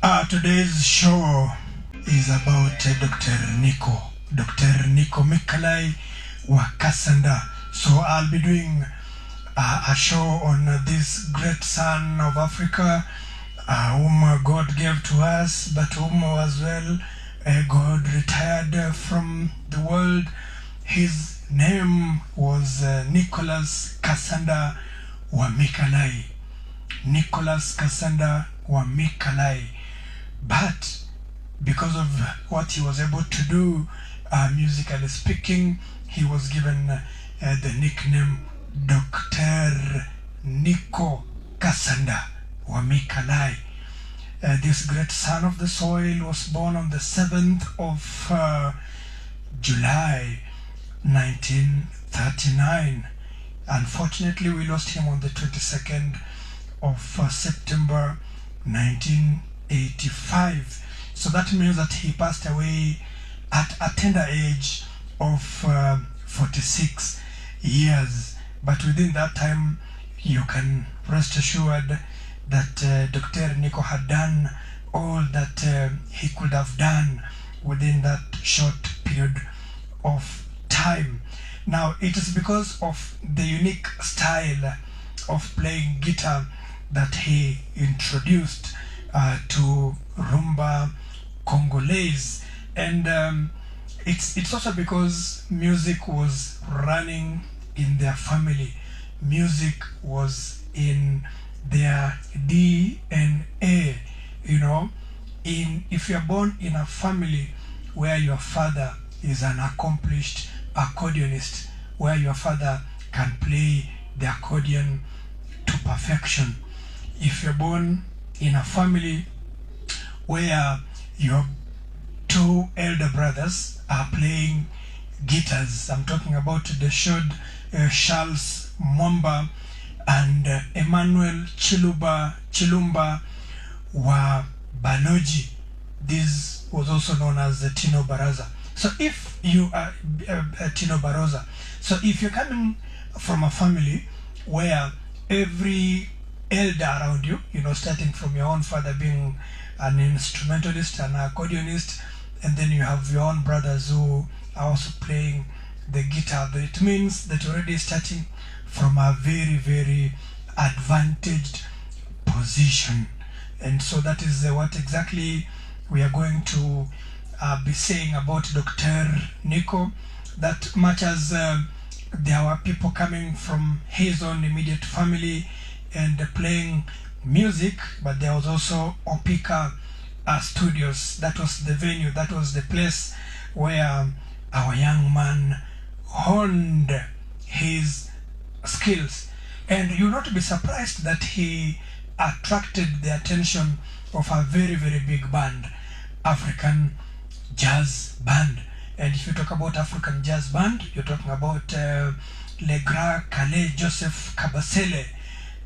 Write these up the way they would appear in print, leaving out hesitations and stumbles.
Today's show is about Dr. Nico Mikalay wa Kasanda. So I'll be doing a show on this great son of Africa, whom God gave to us, but whom as well God retired from the world. His name was Nicolas Kasanda wa Mikalay. Nicolas Kasanda wa Mikalay. But because of what he was able to do, musically speaking, he was given the nickname Dr. Nico Kasanda wa Mikalay. This great son of the soil was born on the 7th of July 1939. Unfortunately, we lost him on the 22nd of September 1985. So that means that he passed away at a tender age of 46 years. But within that time, you can rest assured that Dr. Nico had done all that he could have done within that short period of time. Now, it is because of the unique style of playing guitar that he introduced to rumba Congolese, and it's also because music was running in their family. Music was in their DNA. You know, if you're born in a family where your father is an accomplished accordionist, where your father can play the accordion to perfection, if you're born in a family where your two elder brothers are playing guitars, I'm talking about the Charles Mwamba and Emmanuel Chilumba wa Baloji. This was also known as the Tino Baraza. So if you are Tino Baraza, so if you're coming from a family where every elder around you, starting from your own father being an instrumentalist, an accordionist, and then you have your own brothers who are also playing the guitar, it means that you're already starting from a very, very advantaged position. And so that is what exactly we are going to be saying about Dr. Nico. That much as there were people coming from his own immediate family and playing music, but there was also Opika Studios. That was the venue, that was the place where our young man honed his skills. And you'll not be surprised that he attracted the attention of a very, very big band, African Jazz Band. And if you talk about African Jazz Band, you're talking about Le Grand Calais Joseph Kabasele.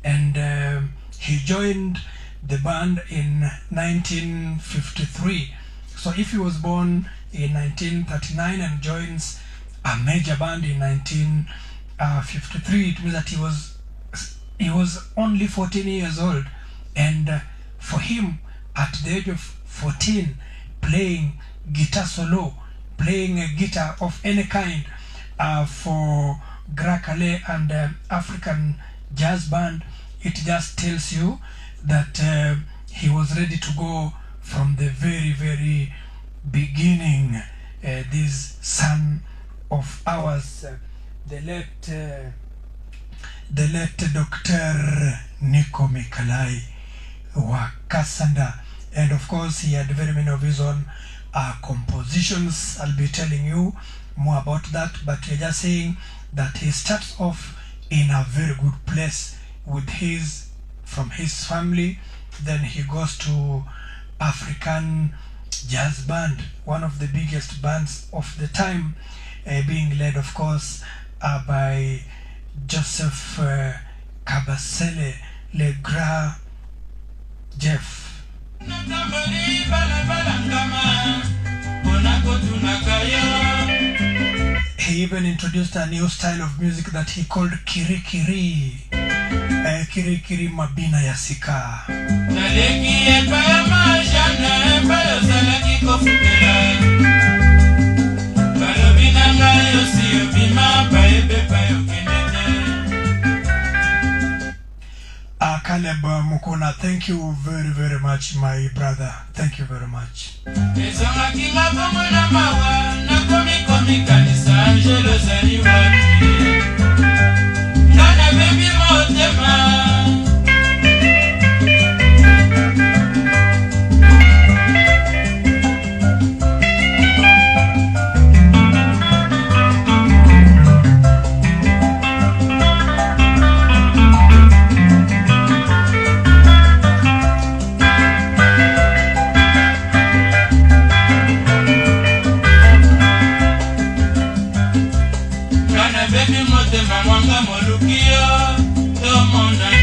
And he joined the band in 1953. So if he was born in 1939 and joins a major band in 1953, it means that he was only 14 years old. And for him, at the age of 14, playing guitar solo, playing a guitar of any kind for Grand Calais and African Jazz Band, it just tells you that he was ready to go from the very, very beginning. This son of ours, the late Dr. Nico Mikalay wa Kasanda. And of course, he had very many of his own compositions. I'll be telling you more about that, but we're just saying that he starts off in a very good place from his family. Then he goes to African Jazz Band, one of the biggest bands of the time, being led, of course, by Joseph Kabasele, Le Grand Jeff. He even introduced a new style of music that he called Kiri Kiri. Kiri Kiri Mabina Yasika. Caleb Mukuna, thank you very, very much, my brother. Thank you very much. Baby, motema mwanga molukio, to mona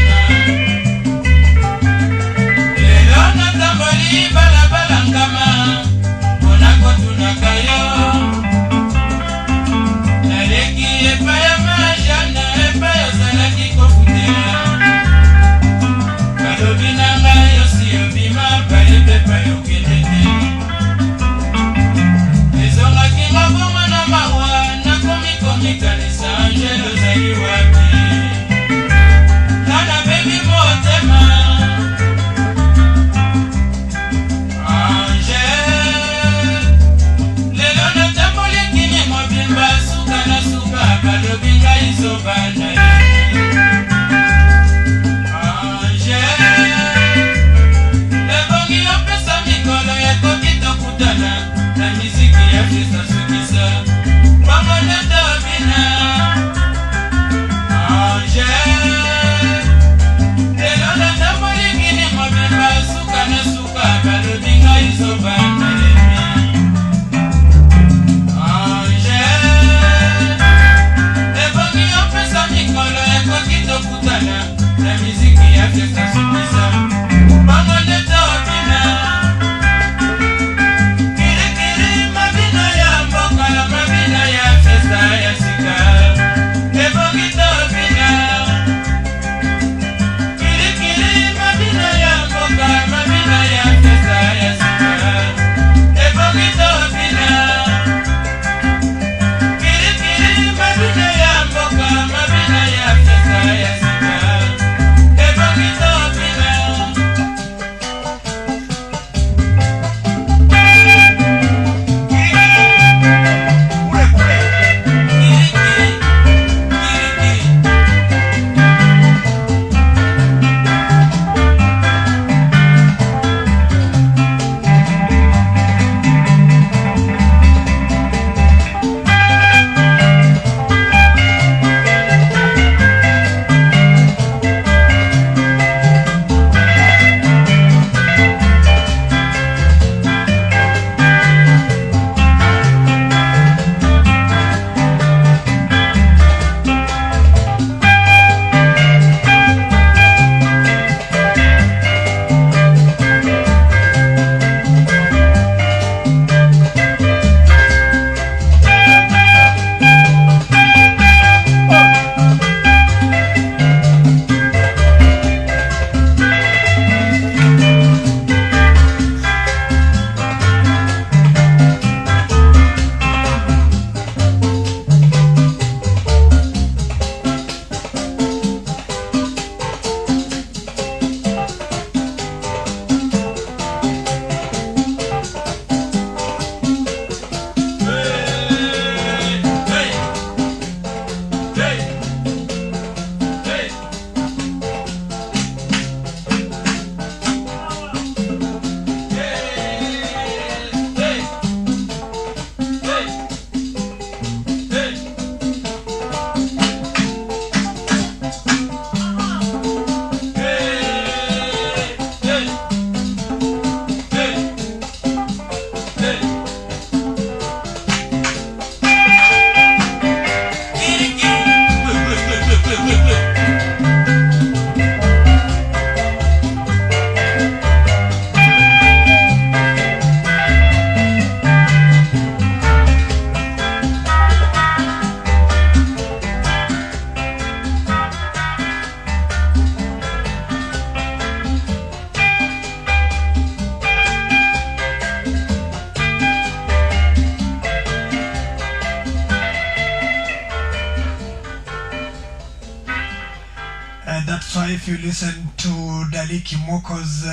if you listen to Dali Kimoko's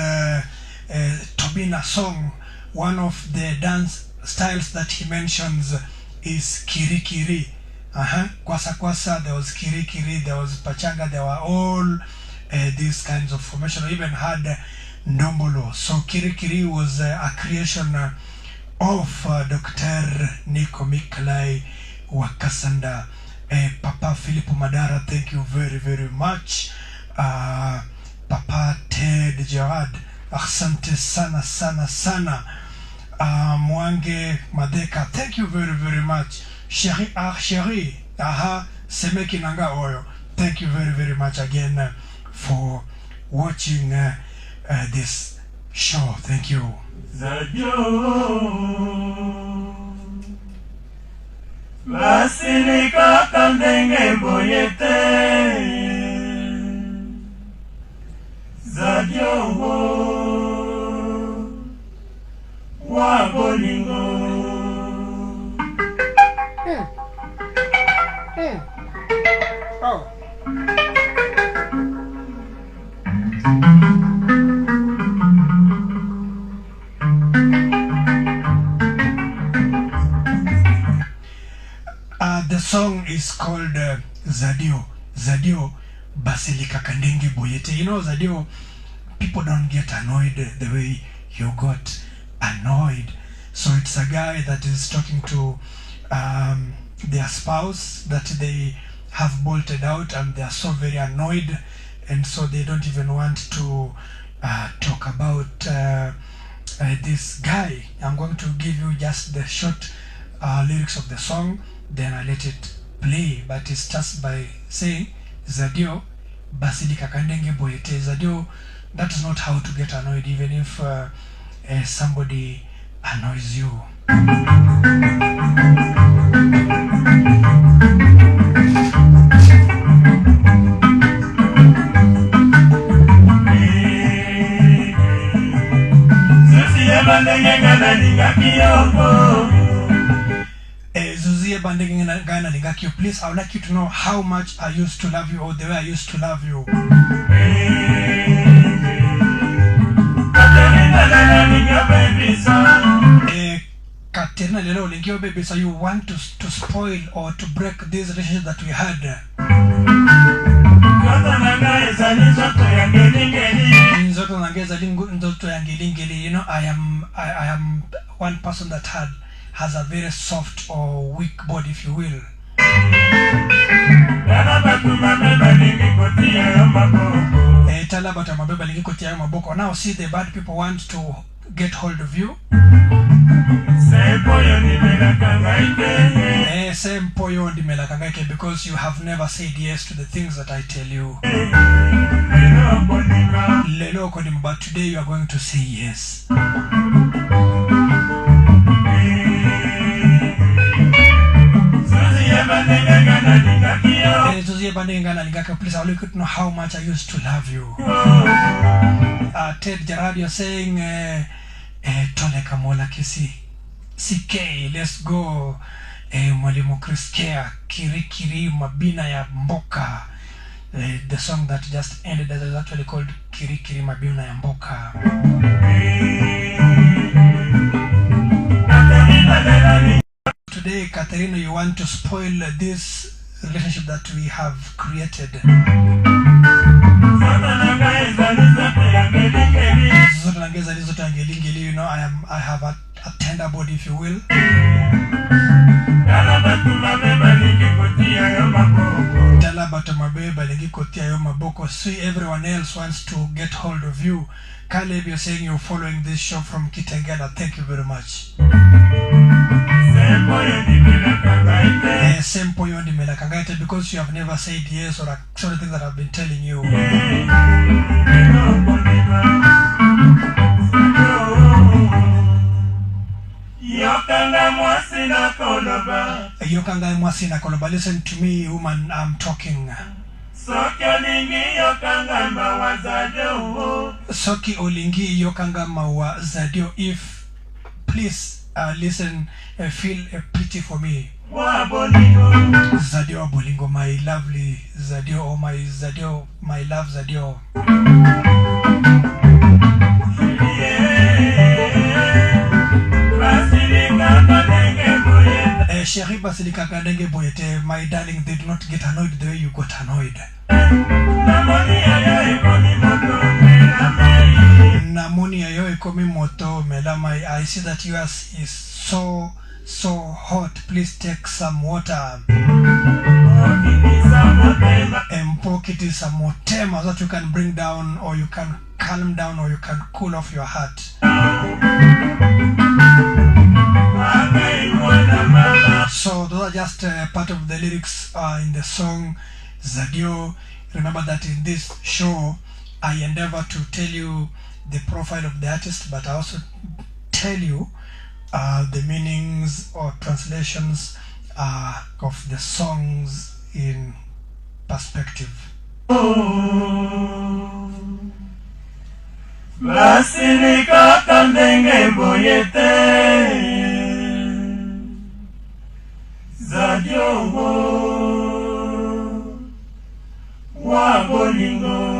Tobina song, one of the dance styles that he mentions is kiri kiri. Kwasa kwasa, there was kiri kiri, there was pachanga, there were all these kinds of formation. We even had ndombolo. So kiri kiri was a creation of Dr. Nico Mikalay wa Kasanda. Papa Philip Madara, thank you very, very much. Papa Ted Gerard, asante sana sana sana. Mwange Madeka, thank you very, very much. Sheri Sheri, Semeki Nanga Oyo, thank you very, very much again for watching this show. Thank you. Basilika kandenge boyete Zadio wa bolingo. Oh. The song is called Zadio. Zadio Basilika Kandenge Boyete. You know, Zadio, people don't get annoyed the way you got annoyed. So it's a guy that is talking to their spouse that they have bolted out, and they are so very annoyed, and so they don't even want to talk about this guy. I'm going to give you just the short lyrics of the song, then I let it play, but it's just by saying Zadio Basilika Kandenge Boyete. Zadio, that is not how to get annoyed, even if somebody annoys you. Please, I would like you to know how much I used to love you, or the way I used to love you. Katerina lelo lingio baby, so you want to spoil or to break this relationship that we had. You know, I am one person that has a very soft or weak body, if you will. Now see, the bad people want to get hold of you. Because you have never said yes to the things that I tell you. But today you are going to say yes. Please, I would like you to know how much I used to love you. Ted Gerard, you're saying Tole Kamola Kisi CK, let's go. Mwalimu Kriskea Kiri Kiri Mabina ya Mboka. The song that just ended is actually called Kiri Kiri Mabina ya Mboka. Today, Katerina, you want to spoil this relationship that we have created. You know, I have a tender body, if you will. See, everyone else wants to get hold of you. Caleb, you're saying you're following this show from Kitengela. Thank you very much. Because you have never said yes or actually things that I've been telling you. Yokanga Mwasina Koloba, listen to me, woman, I'm talking. Soki olingi yokanga mawa zadio. If please listen, feel a pity for me. Zadio Bolingo, my lovely Zadio, oh my Zadio, my love Zadio. Sherry Basilika Kadenge Boyete, my darling, did not get annoyed the way you got annoyed. Namoni ayo ekomi moto melama. I see that yours is so hot. Please take some water. Empokiti some motema that you can bring down, or you can calm down, or you can cool off your heart. So those are just part of the lyrics in the song Zadio. Remember that in this show I endeavor to tell you the profile of the artist, but I also tell you the meanings or translations of the songs in perspective. Basilika kandenge boyete Zadio wa bolingo.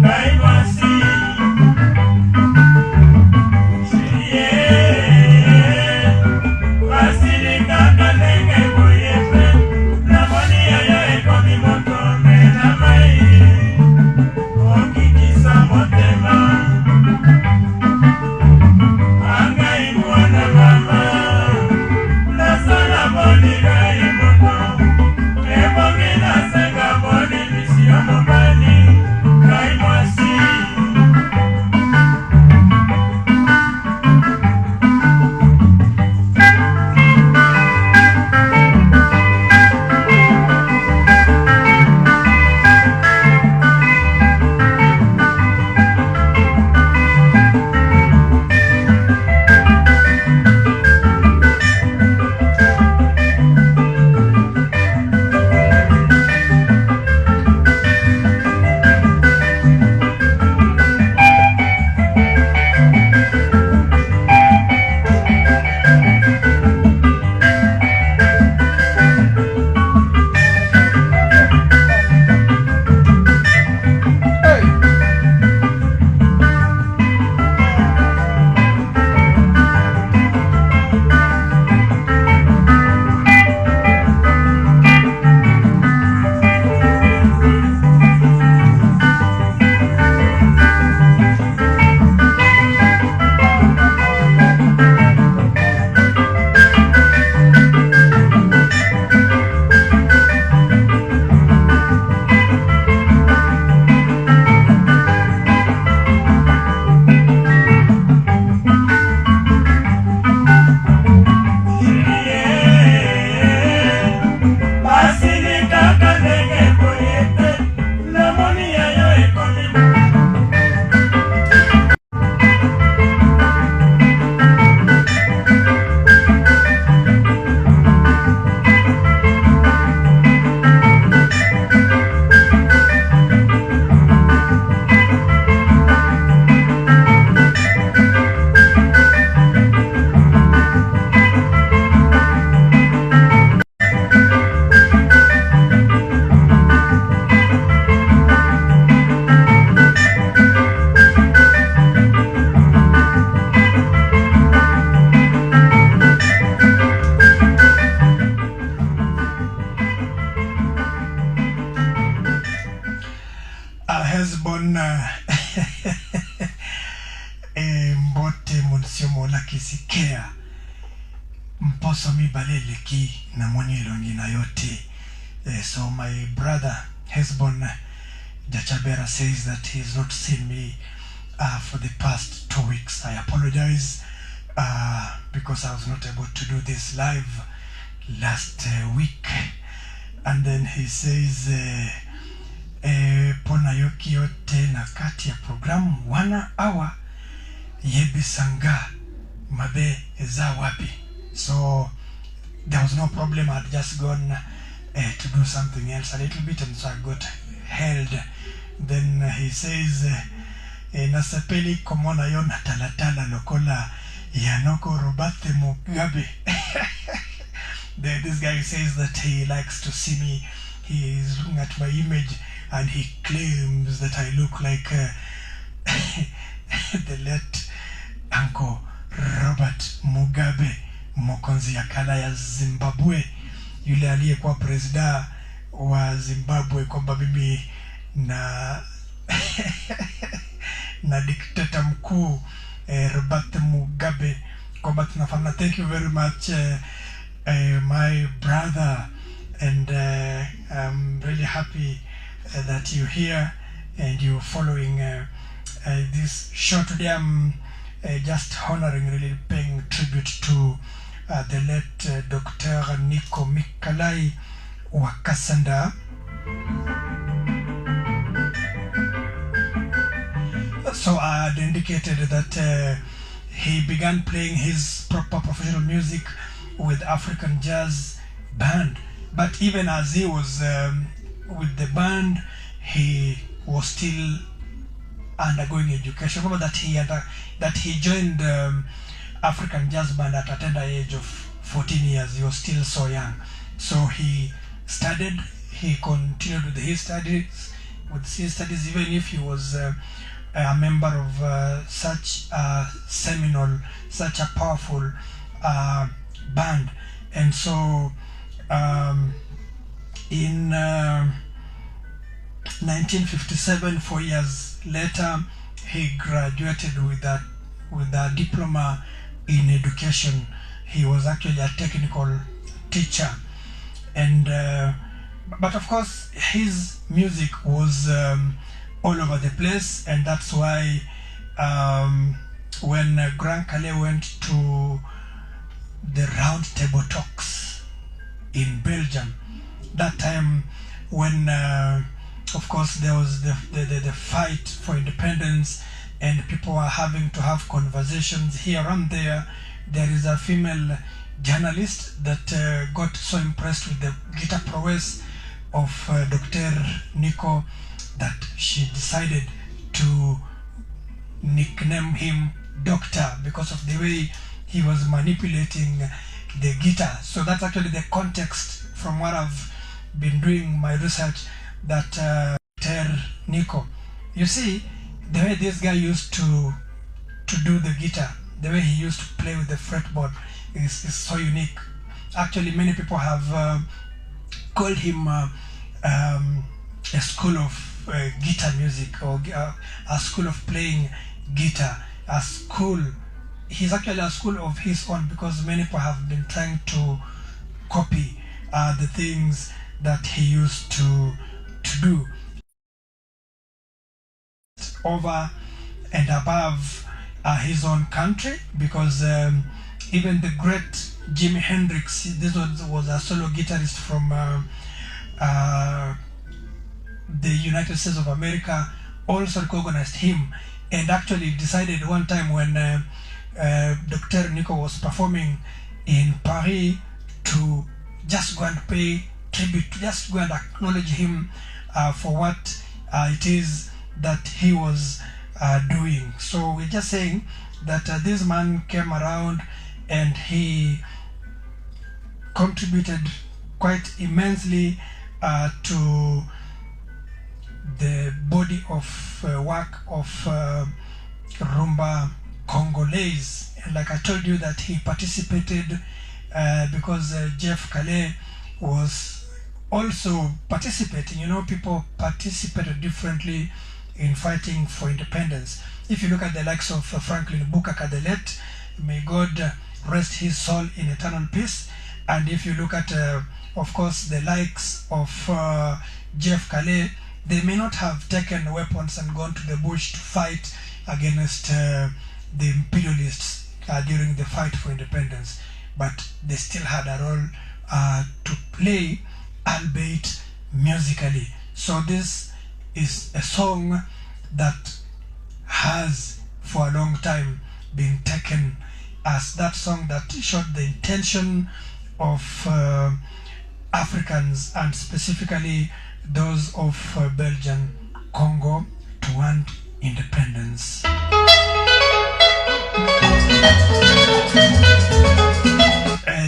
Bye. Hesbon mbote monsiomo la kisikea mposo mi balele ki na mwenyelo ngina yote. So my brother Hesbon Jachabera says that he has not seen me for the past 2 weeks. I apologize because I was not able to do this live last week. And then he says pona yoki yote na kati ya program 1 hour yebisanga mabe za wapi. So there was no problem. I had just gone to do something else a little bit, and so I got held. Then he says nasapeli komona yona talatala lokola yanoko robate mugabe. This guy says that he likes to see me. He is looking at my image and he claims that I look like the late Uncle Robert Mugabe, Mokonzi ya kala ya Zimbabwe, yule aliyekuwa president wa Zimbabwe, kwamba mimi na na dictator mkuu Robert Mugabe, kwamba tunafanana. Thank you very much my brother, and I'm really happy that you're here and you're following this show today. I'm just honoring, really paying tribute to the late Dr. Nico Mikalay wa Kasanda. So I had indicated that he began playing his proper professional music with African jazz band, but even as he was with the band, he was still undergoing education. Remember that he joined African jazz band at a tender age of 14 years. He was still so young. So he studied, he continued with his studies, even if he was a member of such a seminal, such a powerful band. And so in 1957, 4 years later, he graduated with a diploma in education. He was actually a technical teacher, and but of course his music was all over the place, and that's why when Grand Calais went to the round table talks in Belgium, that time when of course there was the fight for independence, and people were having to have conversations here and there. There is a female journalist that got so impressed with the guitar prowess of Dr. Nico that she decided to nickname him Doctor because of the way he was manipulating the guitar. So that's actually the context from what I've been doing my research, that Nico, you see the way this guy used to do the guitar, the way he used to play with the fretboard is so unique. Actually, many people have called him a school of guitar music, or a school of playing guitar. A school, he's actually a school of his own, because many people have been trying to copy the things that he used to do. Over and above his own country, because even the great Jimi Hendrix, this was a solo guitarist from the United States of America, also recognized him, and actually decided one time when Dr. Nico was performing in Paris to just go and pay tribute, to just go and acknowledge him for what it is that he was doing. So we're just saying that this man came around and he contributed quite immensely to the body of work of rumba Congolese. And like I told you, that he participated because Jeff Calais was also participating. You know, people participated differently in fighting for independence. If you look at the likes of Franklin Bukaka the late, may God rest his soul in eternal peace. And if you look at, of course, the likes of Jeff Calais, they may not have taken weapons and gone to the bush to fight against the imperialists during the fight for independence, but they still had a role to play, albeit musically. So this is a song that has for a long time been taken as that song that showed the intention of Africans, and specifically those of Belgian Congo, to want independence.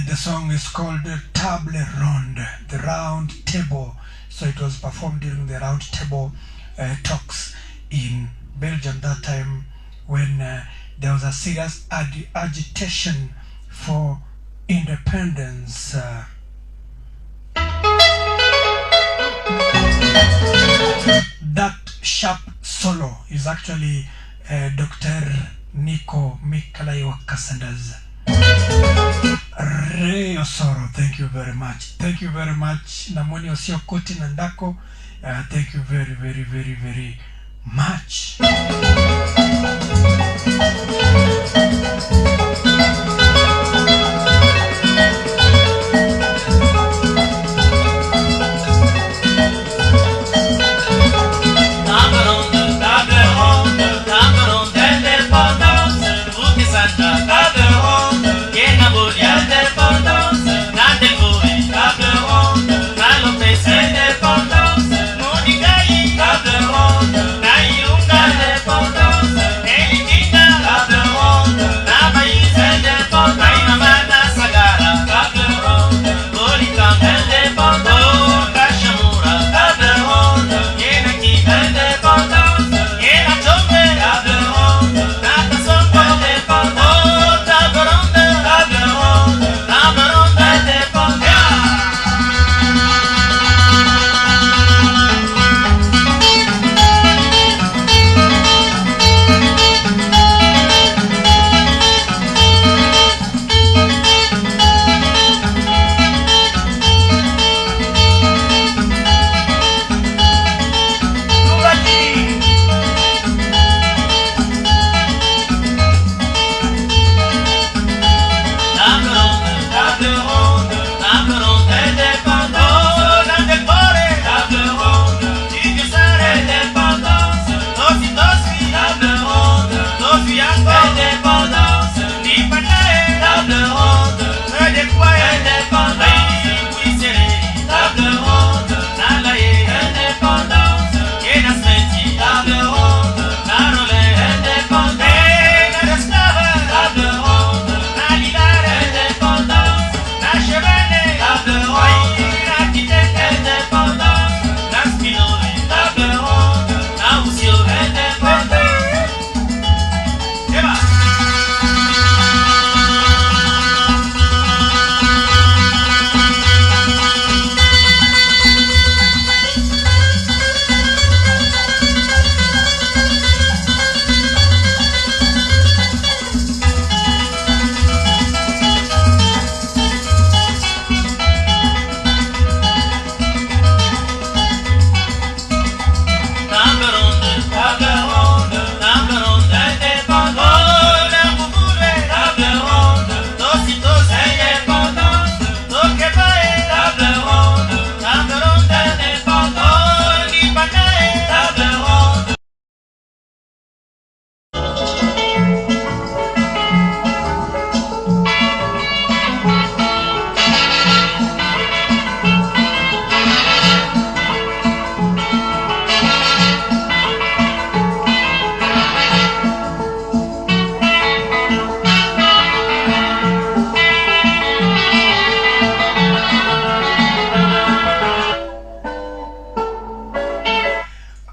The song is called Table Ronde, the round table. So it was performed during the round table talks in Belgium that time, when there was a serious agitation for independence. That sharp solo is actually Dr. Nico Mikalay wa Kasanda's Ray Osoro. Thank you very much. Thank you very much. Namoni Osio Koti Nandako. Thank you very, very, very, very much.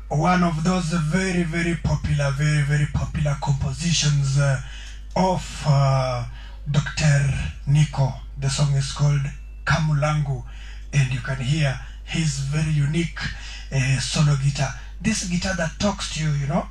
One of those very, very popular compositions of Dr. Nico. The song is called Kamulangu, and you can hear his very unique solo guitar. this guitar that talks to you, you know.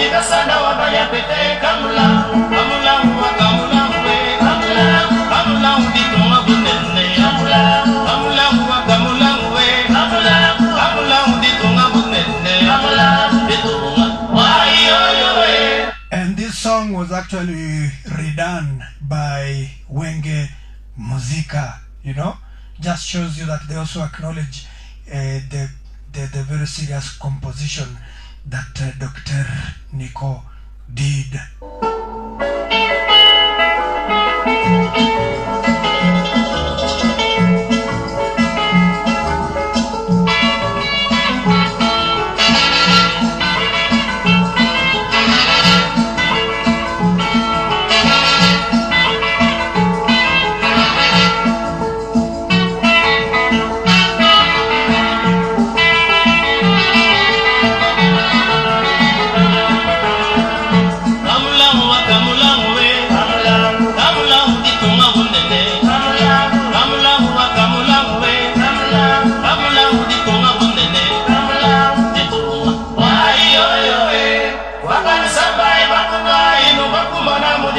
Kasanda wabaya pete kamula kamula kamula kamula uditonga bunene kamula kamula kamula uditonga bunene kamula uditonga wayo. And this song was actually redone by Wenge Muzika, you know. Just shows you that they also acknowledge the very serious composition that Dr. Nico did.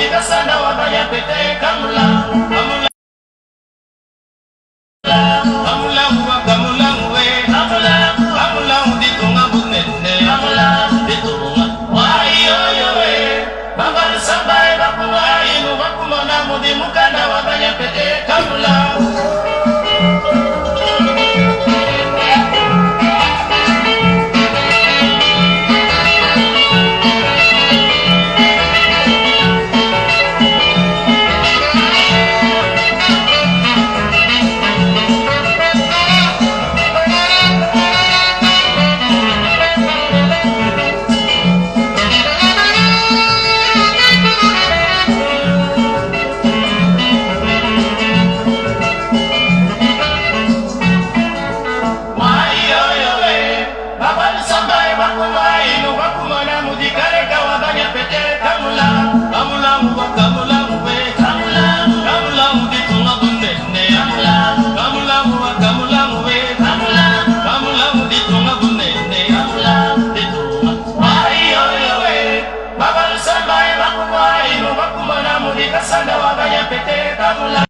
Kasanda wabaya pete kamula kamula kamula kamula kamula uditonga bunene kamula uditonga wayo baba sabai bakuma inu bakuma na mudi mukanda wabaya pete kamula. Kasanda wabaya pete kamula.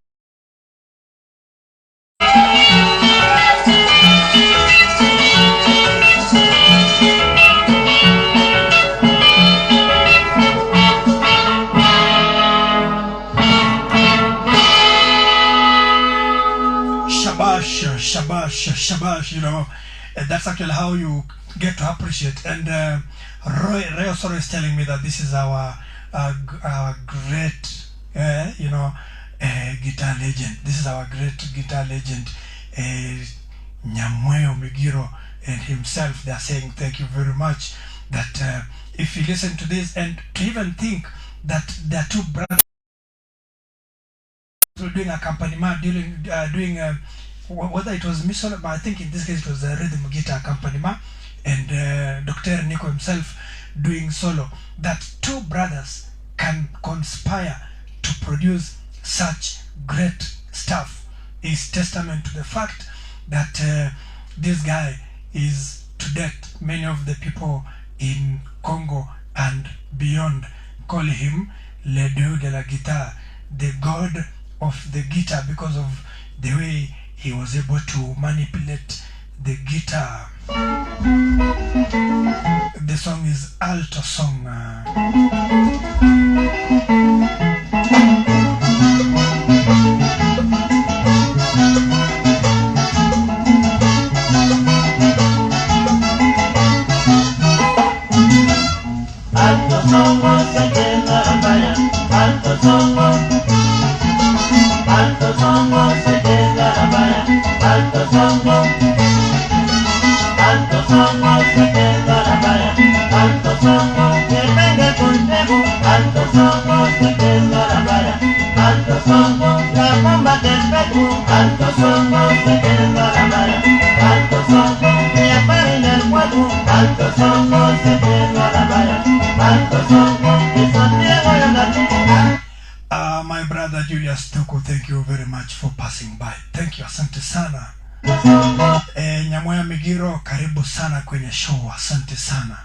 Shabash, you know. That's actually how you get to appreciate. And Ray also is telling me that this is our great, guitar legend. This is our great guitar legend, Nyamweyo Migiro and himself. They are saying thank you very much. That if you listen to this, and to even think that there are two brothers doing accompaniment, doing whether it was Misson, but I think in this case it was a rhythm guitar accompaniment, and Dr. Nico himself doing solo. That two brothers can conspire to produce such great stuff is testament to the fact that this guy is, to date, many of the people in Congo and beyond call him Le Dieu de la Guitare, the god of the guitar, because of the way he was able to manipulate the guitar. The song is alto song. My brother Julius Toko, thank you very much for passing by. Thank you, asante sana. Nyamoya Migiro, karibu sana kwenye show, asante sana.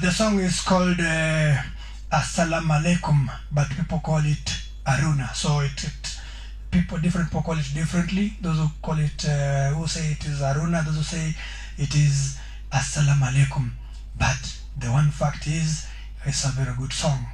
The song is called Assalamu Alaikum, but people call it Aruna. So different people call it differently. Those who call it, who say it is Aruna, those who say it is Assalamu Alaikum. But the one fact is, it's a very good song.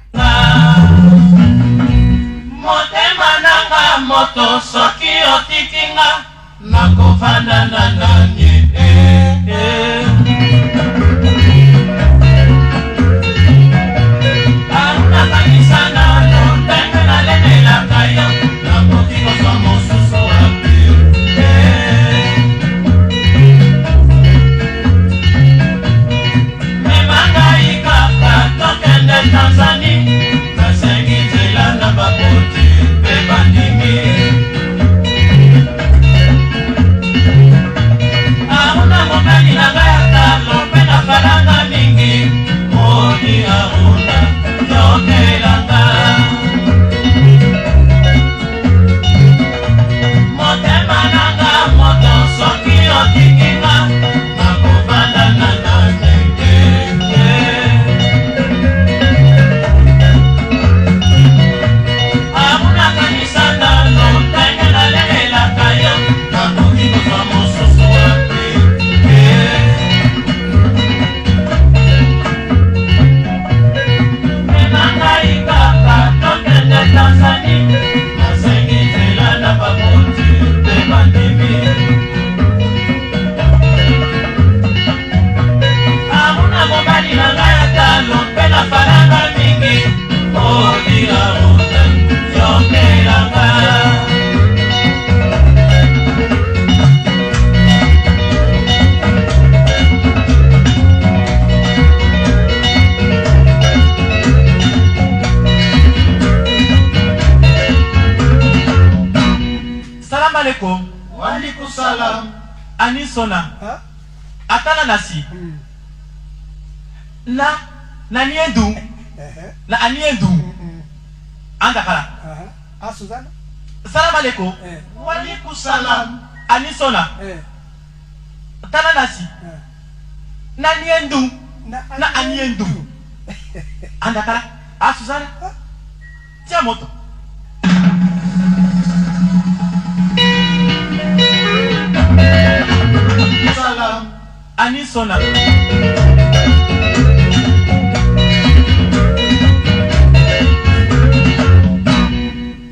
Walikusalam. Anisona. Atala nasi. Na niendu. Na aniendu. Andakala. Suzana. Salam alaikum. Walikusalam. Anisona. Atala nasi. Na niendu. Na aniendu. Andakala. Suzana. Tia moto. Salam. Anisona.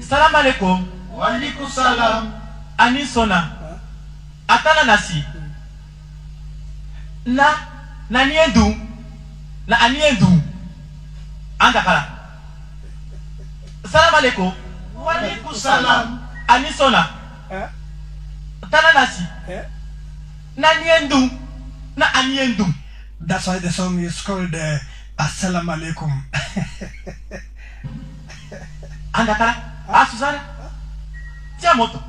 Salam alaikum. Walikusalam. Anisona. Atala nasi. Na niendu. Na aniendu. Andakala. Salam alaikum. Walikusalam. Anisona. Atala nasi. Na niendu. Na aniendu. That's why the song is called Assalamu alaikum. Andakala. Suzana. Tia moto.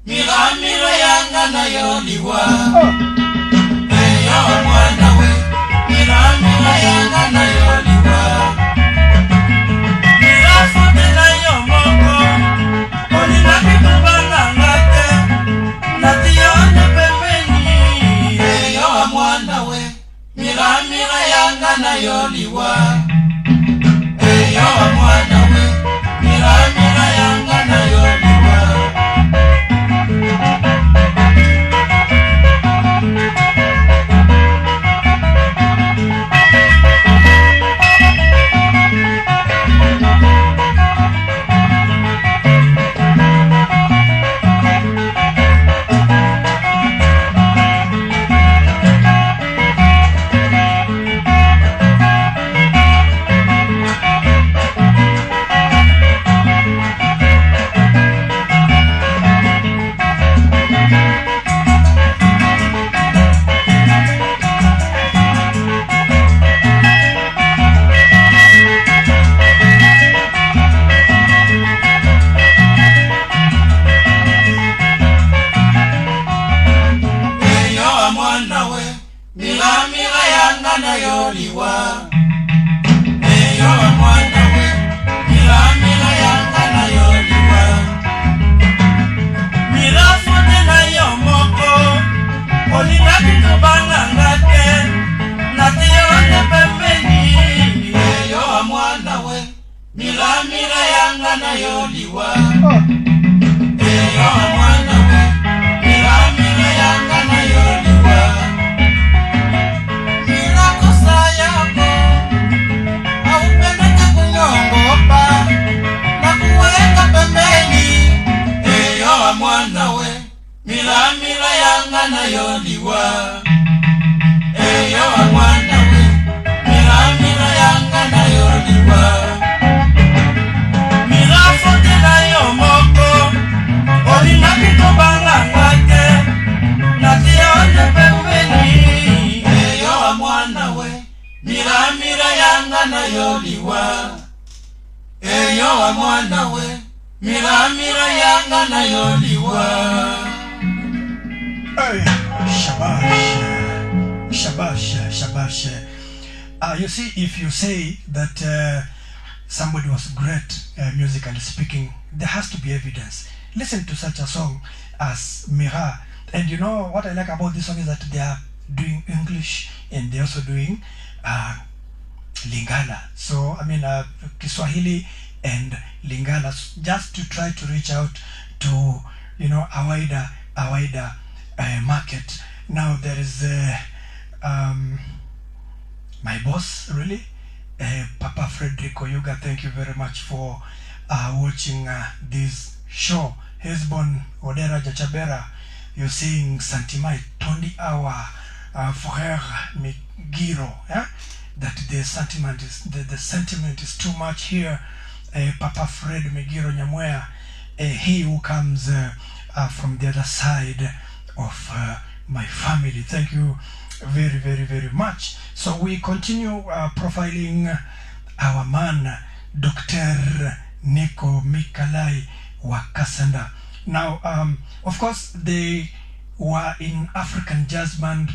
Miramiro yanga na yoliwa. Eyo mwana we mira mira yanga na yoliwa eyo wa mwana we mira mira yanga na yoliwa You see, if you say that somebody was great musically speaking, there has to be evidence. Listen to such a song as Mira, and you know what I like about this song is that they are doing English and they're also doing Lingala. So I mean Kiswahili and Lingala, just to try to reach out to a wider market. Now there is my boss, really, Papa Frederick Oyuga. Thank you very much for watching this show. Hesbon Odera Jachabera, you're saying Santimai Tondi Awa Frère Migiro, yeah? That the sentiment is too much here. Papa Fred Migiro Nyamwea, he who comes from the other side of my family. Thank you very, very, very much. So we continue profiling our man, Dr. Nico Mikalay wa Kasanda. Now, of course, they were in African jazz band.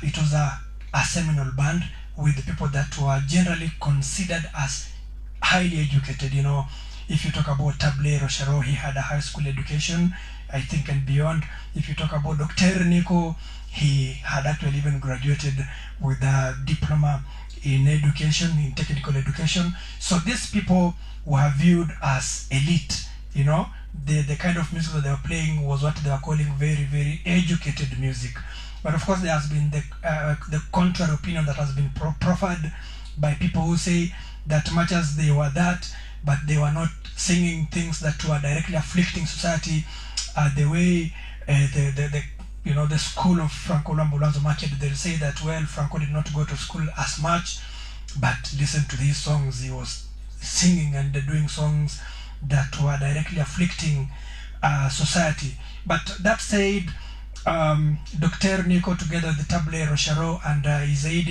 It was a seminal band with people that were generally considered as highly educated. If you talk about Table Rochero, he had a high school education, I think, and beyond. If you talk about Dr. Nico, he had actually even graduated with a diploma in education, in technical education. So these people were viewed as elite. The kind of music that they were playing was what they were calling very, very educated music. But of course, there has been the contrary opinion that has been proffered by people who say that much as they were that, but they were not singing things that were directly afflicting society. The way the school of Franco Lambulanzo Market, they say that, well, Franco did not go to school as much, but listen to these songs. He was singing and doing songs that were directly afflicting society. But that said, Dr. Nico, together with the Table Rochero and his AD,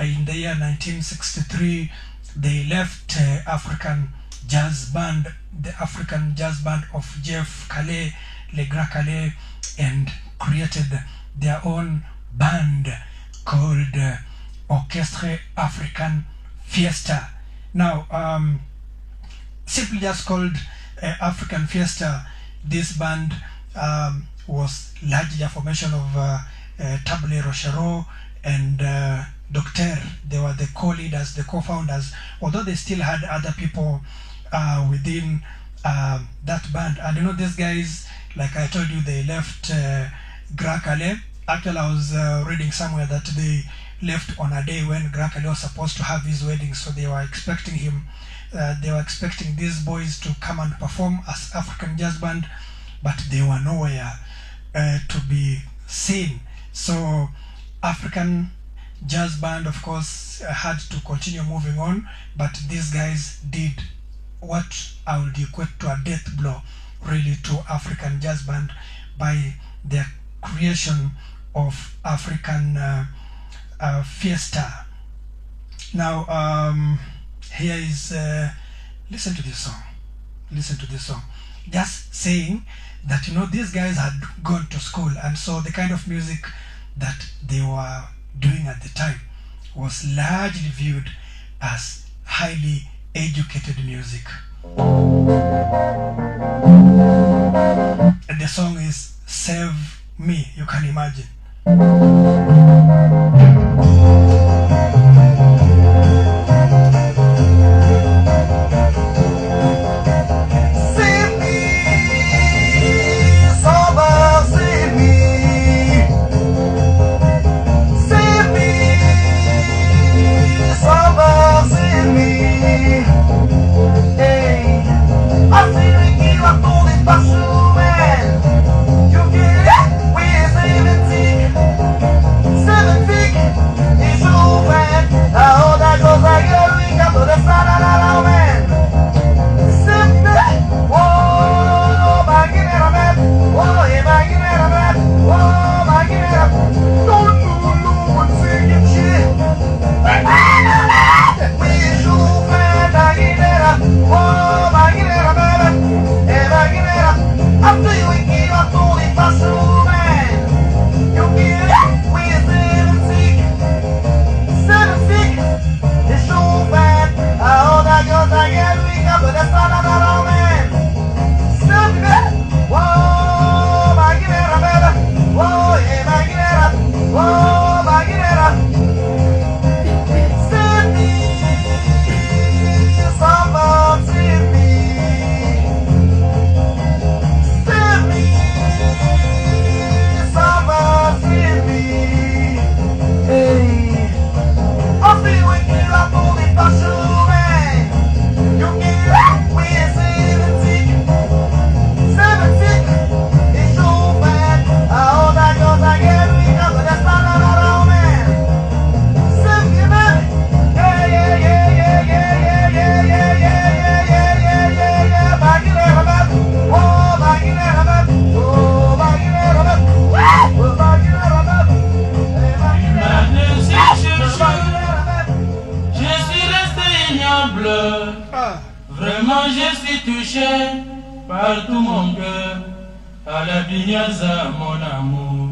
in the year 1963, they left African jazz band, the African jazz band of Jeff Calais, Le Grand Calais, and created their own band called Orchestre African Fiesta. Now, simply just called African Fiesta, this band was largely a formation of Table Rochereau and Docteur. They were the co-leaders, the co-founders, although they still had other people within that band. And you know, these guys, like I told you, they left Grand Calais. Actually, I was reading somewhere that they left on a day when Grand Calais was supposed to have his wedding, so they were expecting him. They were expecting these boys to come and perform as African jazz band, but they were nowhere to be seen. So African jazz band, of course, had to continue moving on, but these guys did what I would equate to a death blow, really, to African jazz band by their creation of African fiesta. Now, here is, listen to this song. Listen to this song. Just saying that, you know, these guys had gone to school, and so the kind of music that they were doing at the time was largely viewed as highly educated music. And the song is Save Me, you can imagine. Vraiment je suis touché par tout mon cœur à la vignaza mon amour.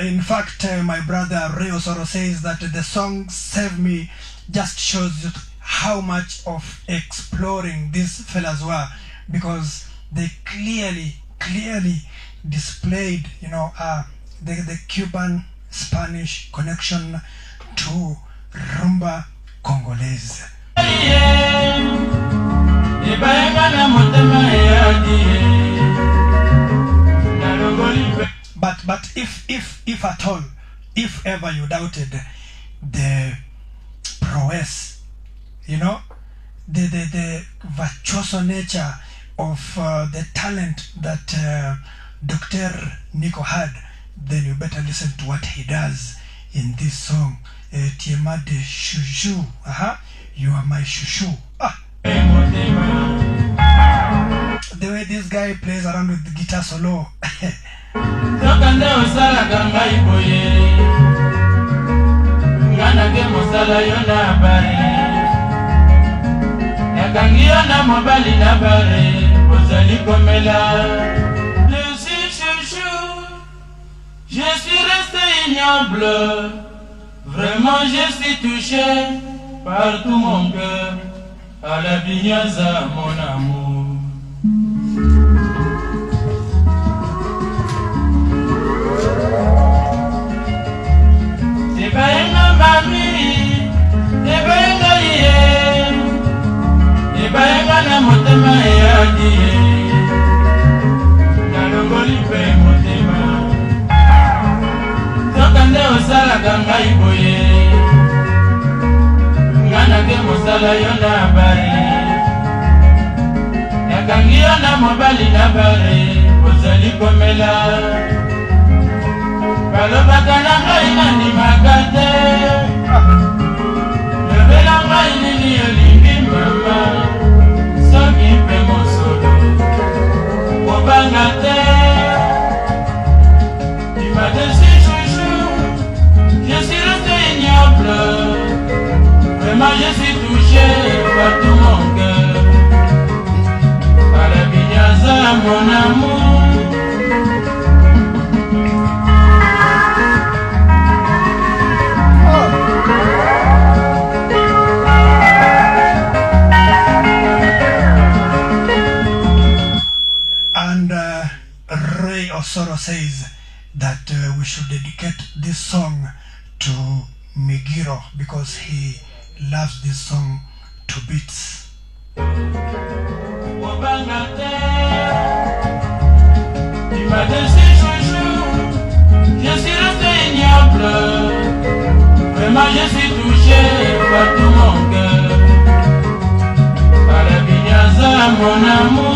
In fact, my brother Ray Osoro says that the song Save Me just shows you how much of exploring these fellas were, because they clearly displayed, you know, the Cuban-Spanish connection to rumba Congolese. But if at all, if ever you doubted the prowess, you know, the virtuoso nature of the talent that Dr. Nico had, then you better listen to what he does in this song. Tiema de Chouchou. You are my chouchou. The way this guy plays around with the guitar solo. Tokande osala ganga iboye ngana ke mosala yona bare yakangiyo na mobali na bare ozali komela. Je suis chouchou, je suis resté ignoble, vraiment je suis touché partout mon cœur, à la Binyaza mon amour. Ebaenga mami, ebaenga iye, ebaenga na motema eyadi ye, na longoli pe motema, tokande osalaka ngai boye, ngana ke mosala yo na bare, nakangi yo na mobali na bare, ozali komela. Balobaka na ngai nandimaka te, lobela ngai nini olingi mama, soki mpe mosolo kobanga te. Tu m'as déçu chouchou, je suis resté ignoble, vraiment je suis touché par tout mon cœur, à la Binyaza mon amour. Soro says that we should dedicate this song to Migiro because he loves this song to bits. Je suis resté ignoble, vraiment je suis touché par tout mon cœur, à la Binyaza mon amour.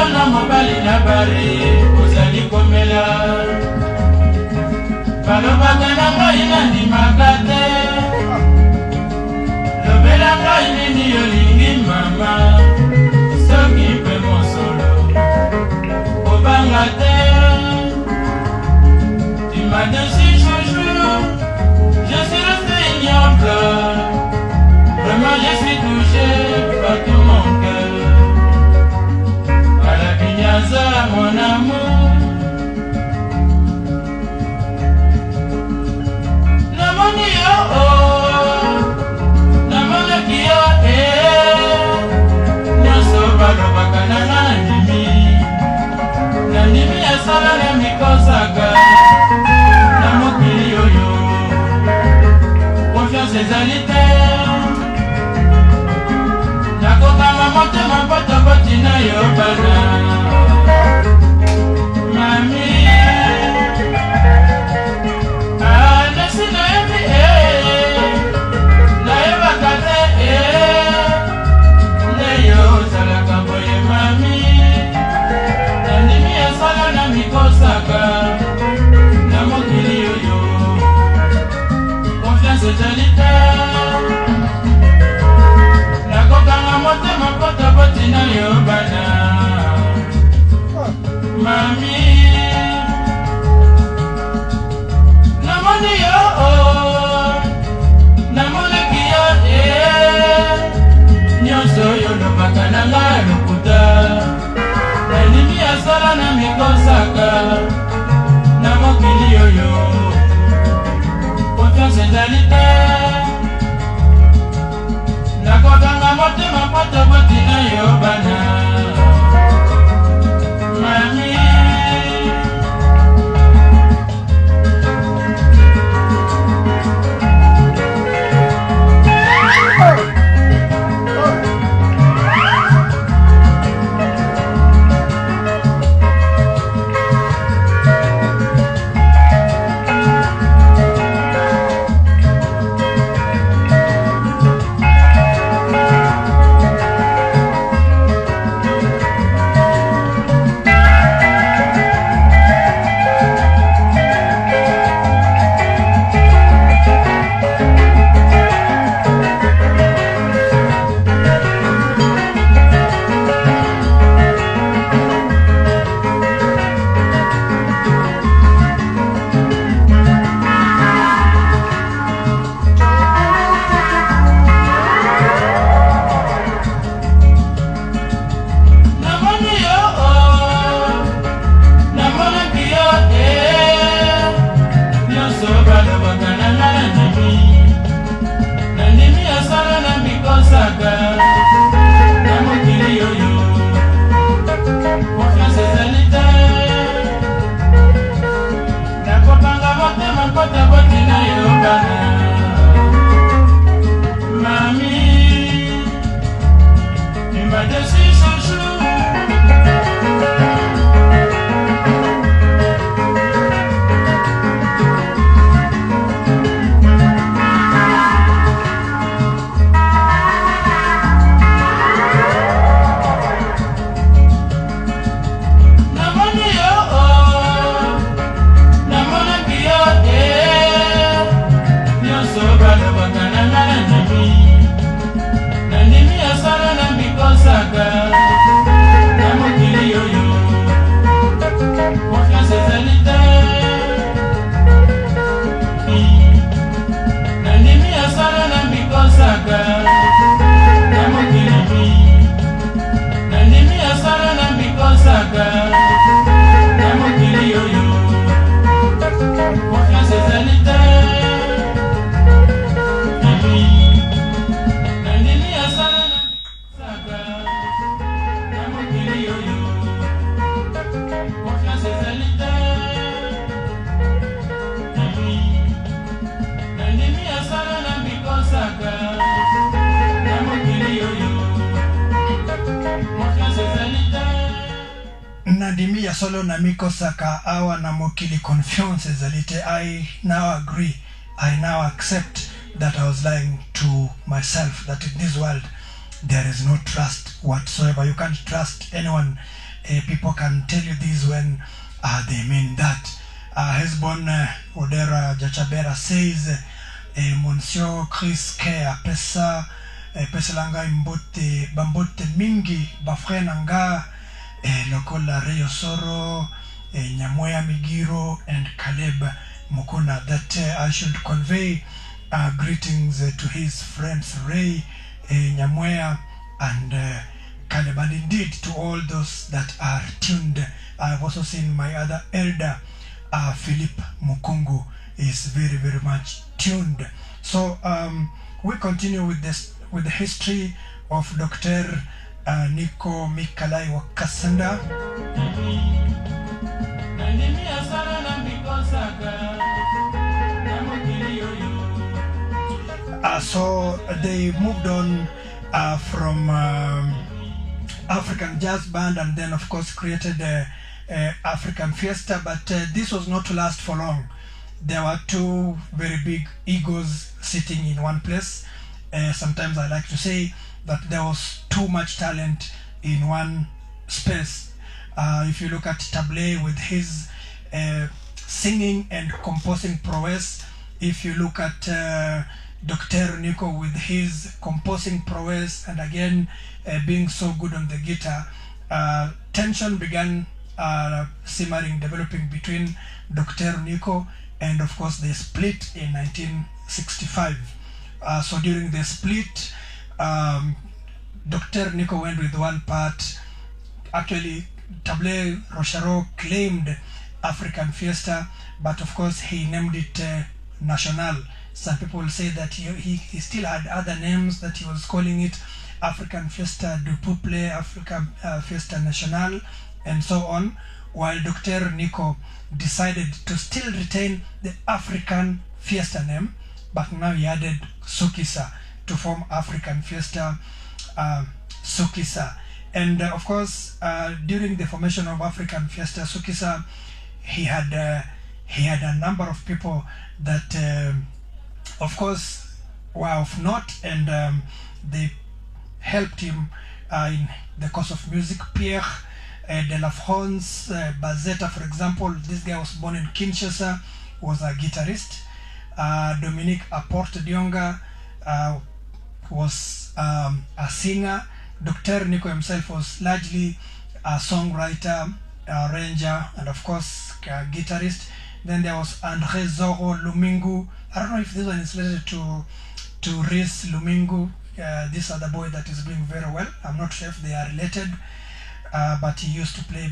Na mobali na bare ozali komela balobaka na ngai nandimaka te lobela ngai nini olingi mama soki mpe mosolo kobanga te. Tu m'as déçu chouchou, je suis resté ignoble, vraiment je suis touché par tout mon cœur, mon amour. Namoni yo namonaki yo nyonso balobaka na nandimi asala na mikosaka na mokili oyo confiance ezali te, nakokama motema potoboti na yo bana. Nakokanga motema potoboti na yo bana mami, namoni yo namonaki yo nyonso oyo lobaka na ngai lokuta, nandimi asala na mikosaka na mokili oyo confiance ezali te, nakokanga motema potoboti na yo bana mami. Nandimi ya solo na miko saka awa na mokili confiances alite. I now agree, I now accept that I was lying to myself, that in this world there is no trust whatsoever. You can't trust anyone. People can tell you this when they mean that. Hezbon Odera Jachabera says, Monsieur Chris Kea pesa langa imbote bambote mingi bafrenanga lokola Reyo Soro Nyamoya Migiro and Caleb Mukuna. That I should convey greetings to his friends Ray Nyamoya and Caleb, and indeed to all those that are tuned. I've also seen my other elder Philip Mukungu is very, very much tuned. So we continue with this, with the history of Dr. Nico Mikalay wa Kasanda. So they moved on from African jazz band, and then of course created African Fiesta, but this was not to last for long. There were two very big egos sitting in one place. Sometimes I like to say that there was too much talent in one space. If you look at Tablé with his singing and composing prowess, if you look at Dr. Nico with his composing prowess and again being so good on the guitar, tension began simmering, developing between Dr. Nico, and of course they split in 1965. So during the split, Dr. Nico went with one part. Actually, Tablé Rochero claimed African Fiesta, but of course he named it National. Some people say that he still had other names that he was calling it African Fiesta du Peuple, African Fiesta National, and so on, while Dr. Nico decided to still retain the African Fiesta name, but now he added Sukisa to form African Fiesta Sukisa. And of course, during the formation of African Fiesta Sukisa, he had a number of people that of course were of note, and they helped him in the course of music. Pierre de la France Bazeta, for example, this guy was born in Kinshasa, was a guitarist. Dominique Aporte Dionga was a singer. Dr. Nico himself was largely a songwriter, arranger, and of course a guitarist. Then there was André Zoro Lumingu. I don't know if this one is related to Rhys Lumingu, this other boy that is doing very well. I'm not sure if they are related, but he used to play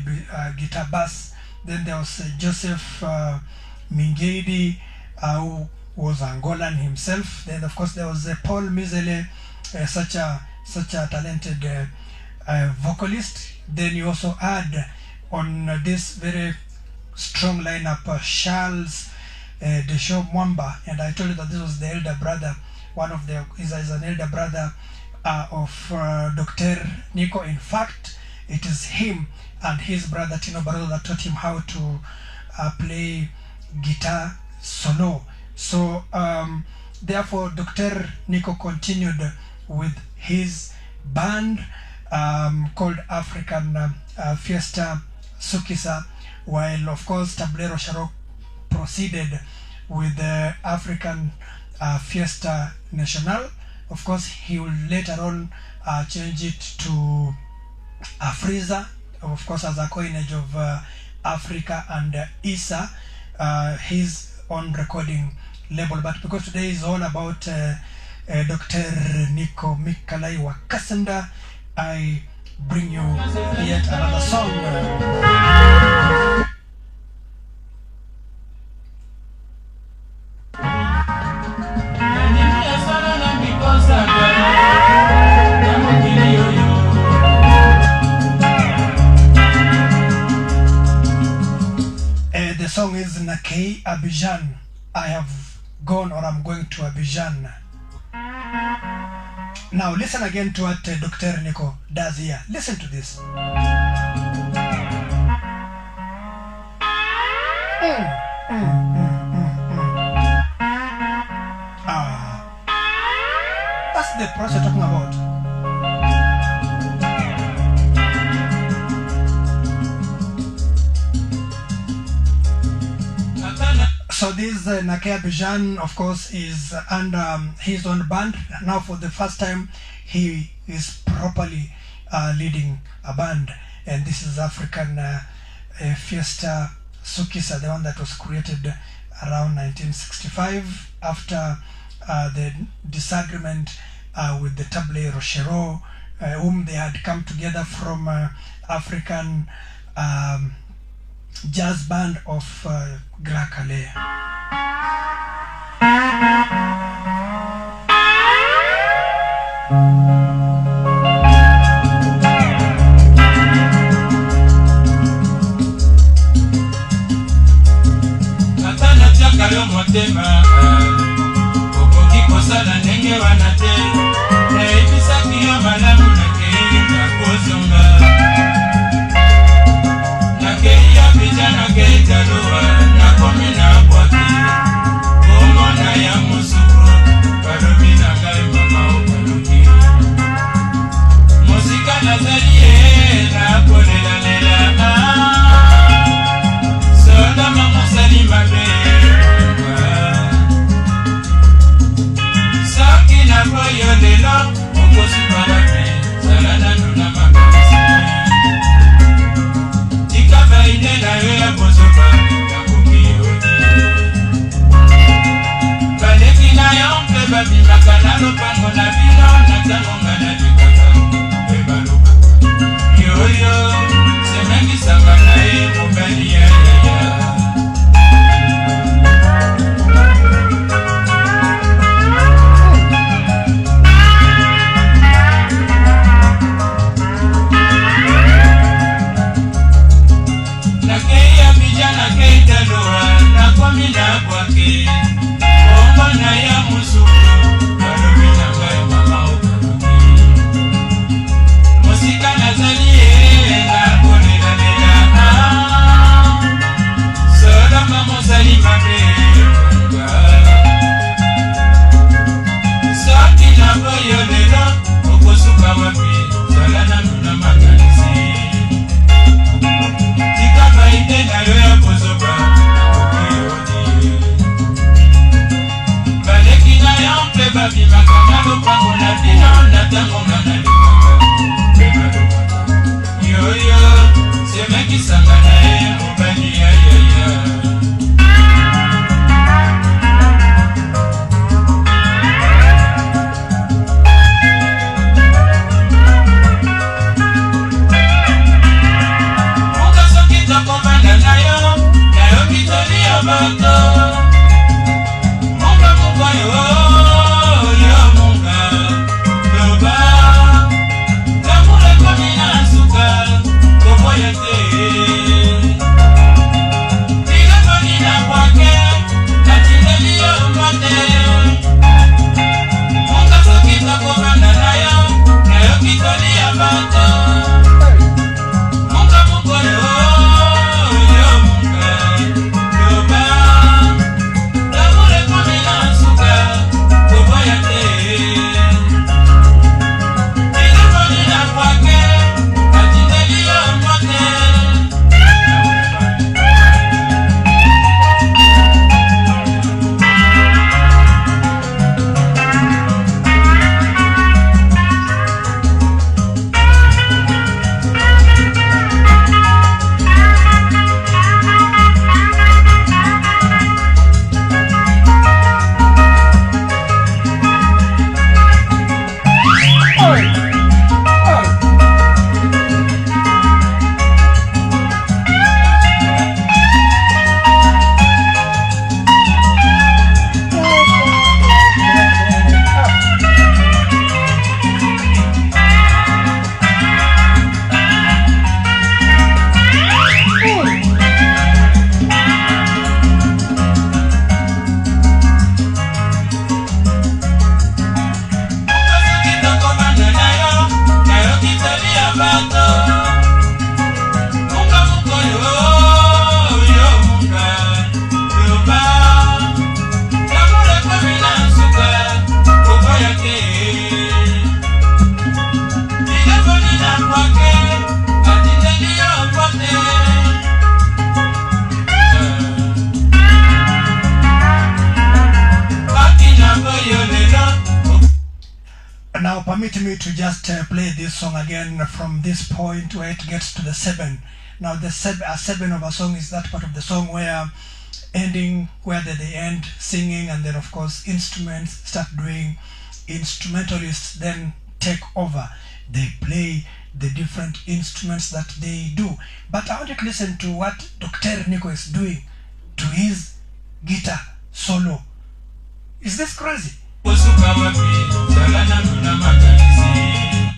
guitar bass. Then there was Joseph Mingedi, who was Angolan himself. Then of course there was Paul Mizele, such a talented vocalist. Then you also add on this very strong lineup Charles Deshaw Mwamba, and I told you that this was the elder brother, is an elder brother of Dr. Nico. In fact, it is him and his brother Tino Barolo that taught him how to play guitar solo. So therefore Dr. Nico continued with his band called African Fiesta Sukisa, while of course Tablé Rochero proceeded with the African Fiesta National. Of course, he will later on change it to Afriza, of course, as a coinage of Africa and Isa, his own recording label. But because today is all about Dr. Nico Mikalay wa Kasanda, I bring you yet another song. The song is Nakei Abidjan. I have gone, or I'm going to Abidjan. Now listen again to what Dr. Nico does here. Listen to this. the process you're talking about? So this Nakaya Bijan, of course, is under his own band. Now for the first time, he is properly leading a band. And this is African Fiesta Sukisa, the one that was created around 1965 after the disagreement with the Table Rochereau, whom they had come together from African jazz band of Grand Calais. Kalo motema okoki kosala ndenge wana te nayebisaki yo malamu nakei nakozonga nakei ya pija nakei taloa nakomi na bwaki komona ya mosuku balobi na ngai mama okaloki mosika nazali ye nakolelalela sodama mosali mabe Boyo lelo, ongosi parape, salana nuna makanisi. Tika baide na yo ya bozoba, ya kuki odi. Baleki na yo mpe babi makana lopango na vino, na tangonga na likaka, beba lopaka. Yoyo, semengi sanga na ye, mobali ya ya. Mina kwake omona ya musuku balobi na ngai mama okaloki mosika nazali ye nakolelalela soloma mosali mabe soki na boyo lelo okosuka wapi zala nanu na makanisi tika baide na yo ya bozoba babi makana lopango na vino na tangonga na likaka bema lopaka yoyo semeki sanga na ye mobali ya yaya muka soki tokovanda na yo kitoli ya bato muka muka yo Bye. permit me to just play this song again from this point where it gets to the 7. Now the 7 of a song is that part of the song where they end singing, and then of course instruments start doing, instrumentalists then take over. They play the different instruments that they do. But I want you to listen to what Dr. Nico is doing to his guitar solo. Is this crazy?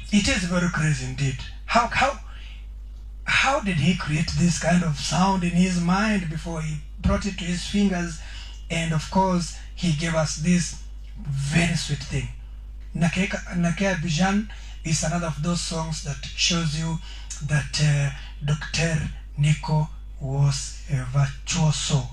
It is very crazy indeed. How did he create this kind of sound in his mind before he brought it to his fingers? And of course he gave us this very sweet thing. Nakea Bijan is another of those songs that shows you that Dr. Nico was a virtuoso.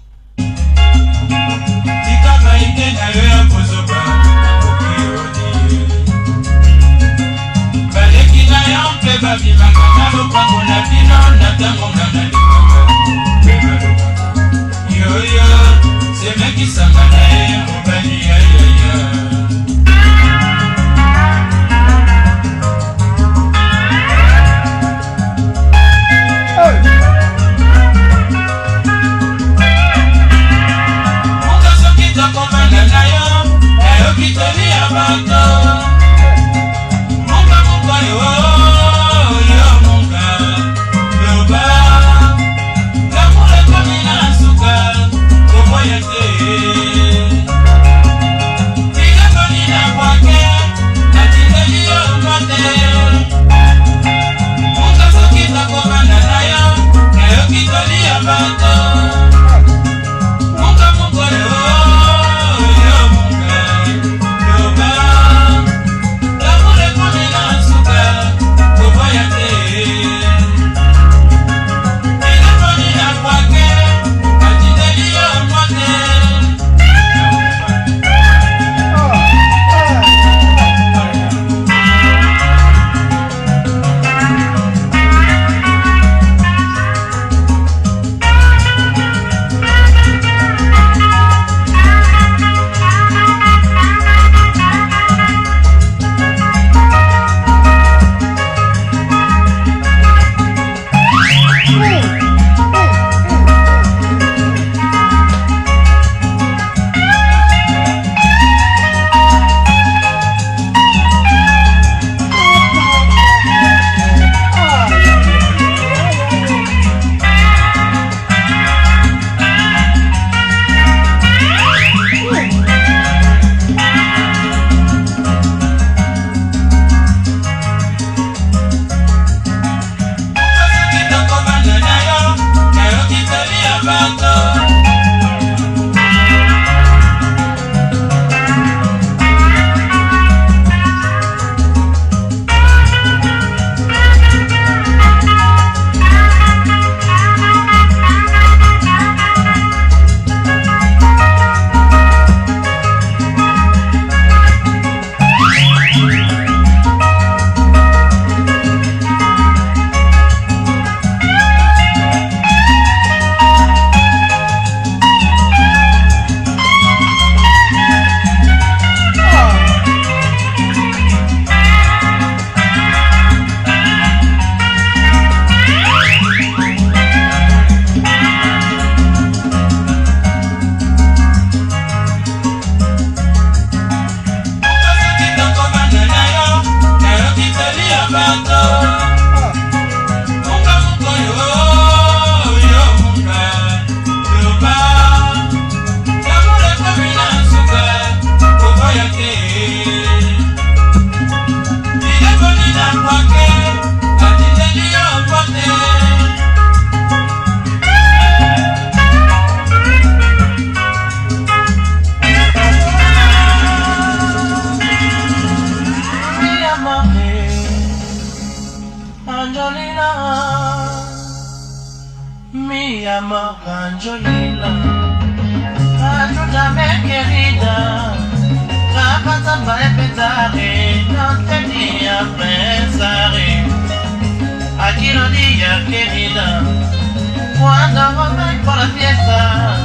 Cuando volver por la fiesta,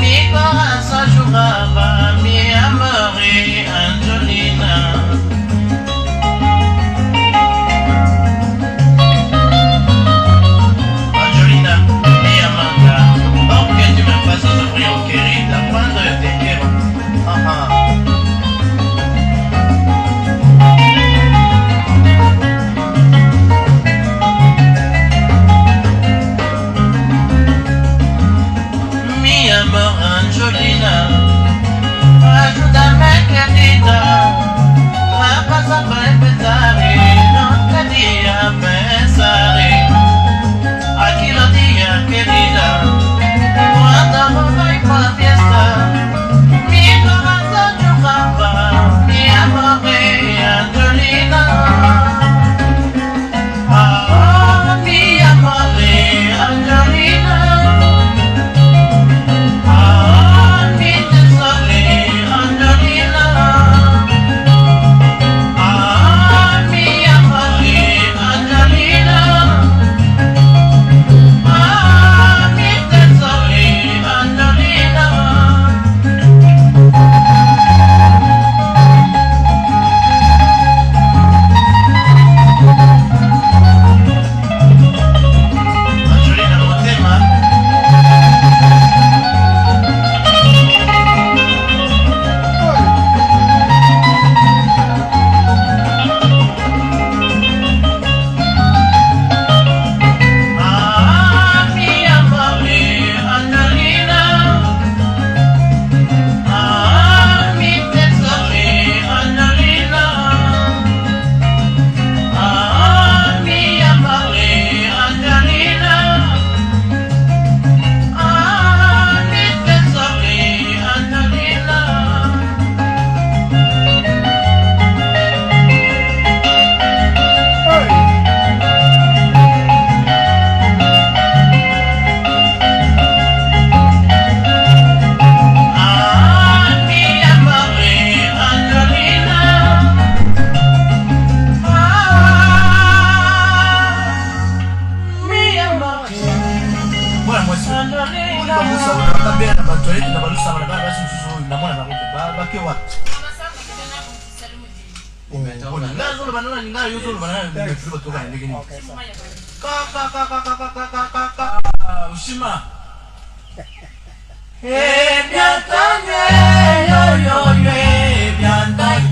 mi corazón jugaba, mi amor y Angelina. Angelina, ayúdame querida, a pasar para empezar y no quería pensar aquí los días querida, cuando voy por la fiesta, mi corazón lloraba, mi amor Angelina. Ah, mi amor Angelina.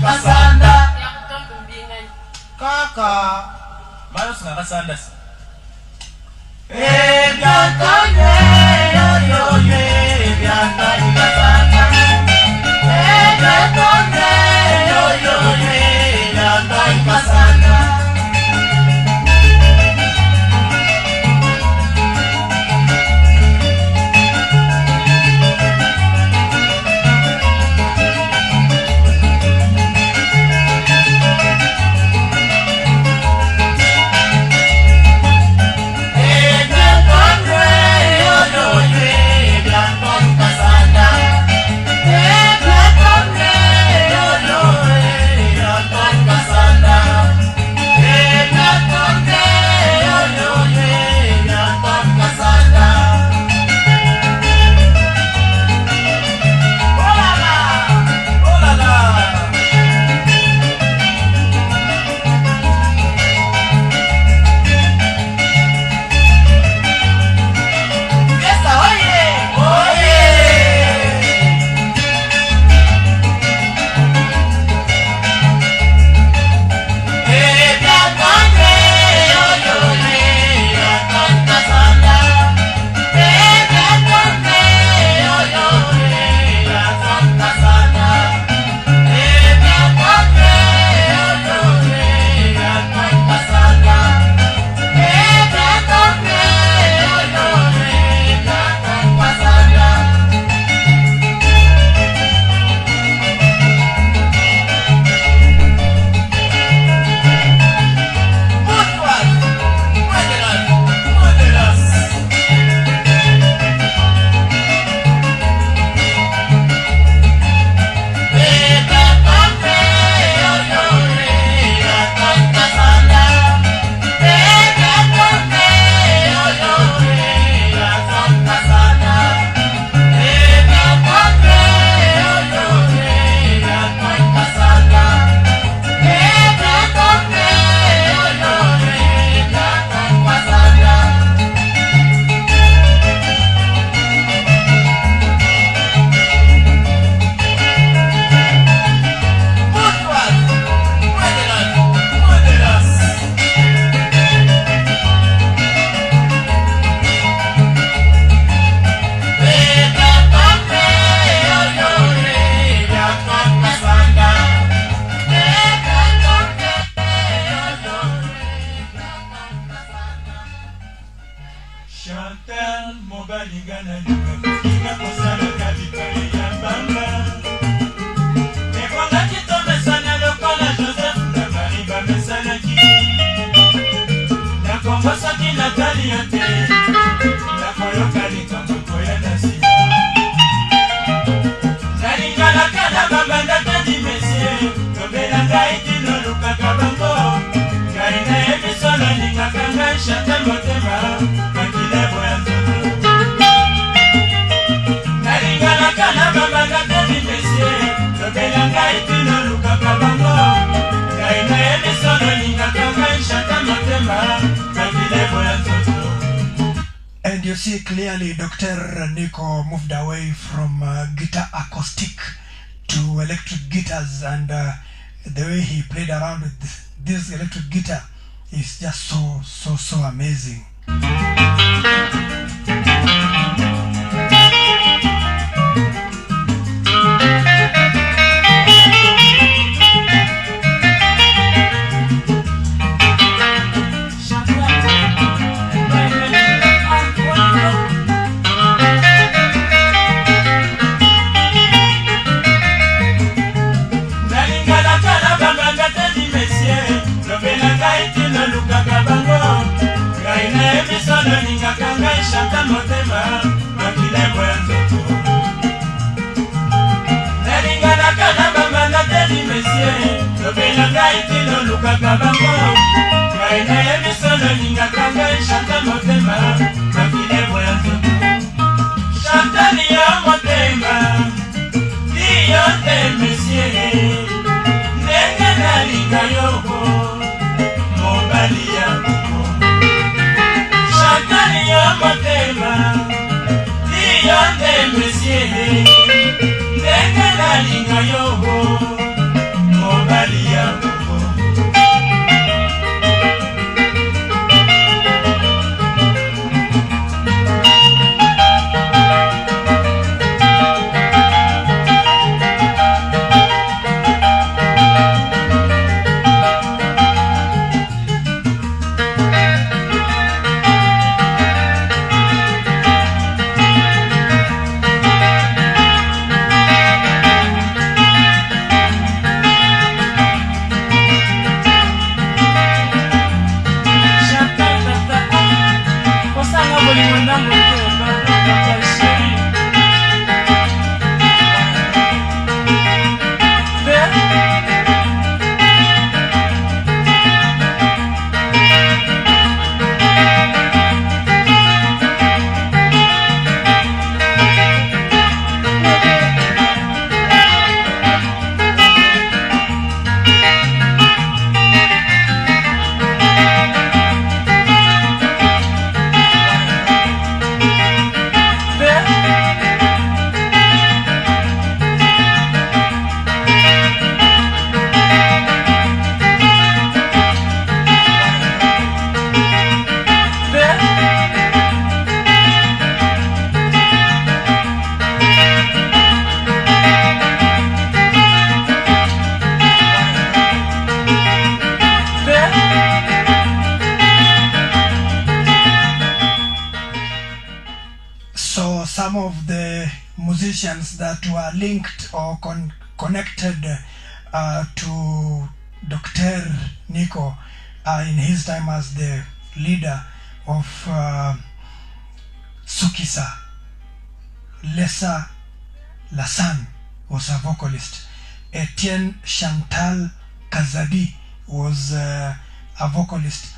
Kasanda. Kaka. Balos nga Kasanda. And you see clearly Dr. Nico moved away from guitar acoustic to electric guitars, and the way he played around with this electric guitar is just so amazing. Some of the musicians that were linked or connected to Dr. Nico in his time as the leader of Sukisa. Lesa Lassan was a vocalist. Etienne Chantal Kazadi was a vocalist.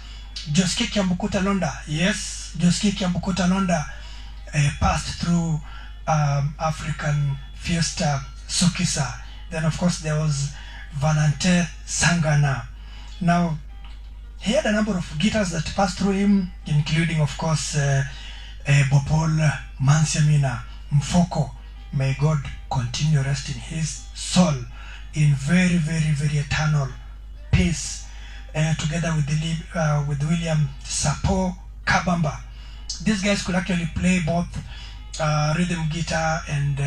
Joski Kiambukuta Londa, yes, Joski Kiambukuta Londa passed through African Fiesta Sukisa. Then of course there was Valente Sangana. Now he had a number of guitars that passed through him, including of course Bopol Mansiamina Mfoko. May God continue rest in his soul in very eternal peace, together with William Sapo Kabamba. These guys could actually play both rhythm guitar and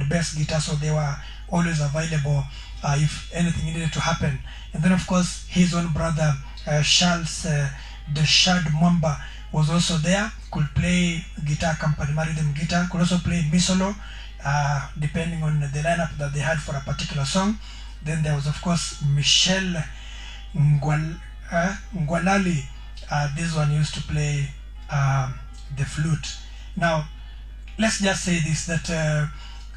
bass guitar, so they were always available if anything needed to happen. And then of course his own brother Charles Deshad Mwamba was also there, could play guitar accompaniment, rhythm guitar, could also play misolo, depending on the lineup that they had for a particular song. Then there was of course Michel Ngwalali this one used to play the flute. Now, let's just say this, that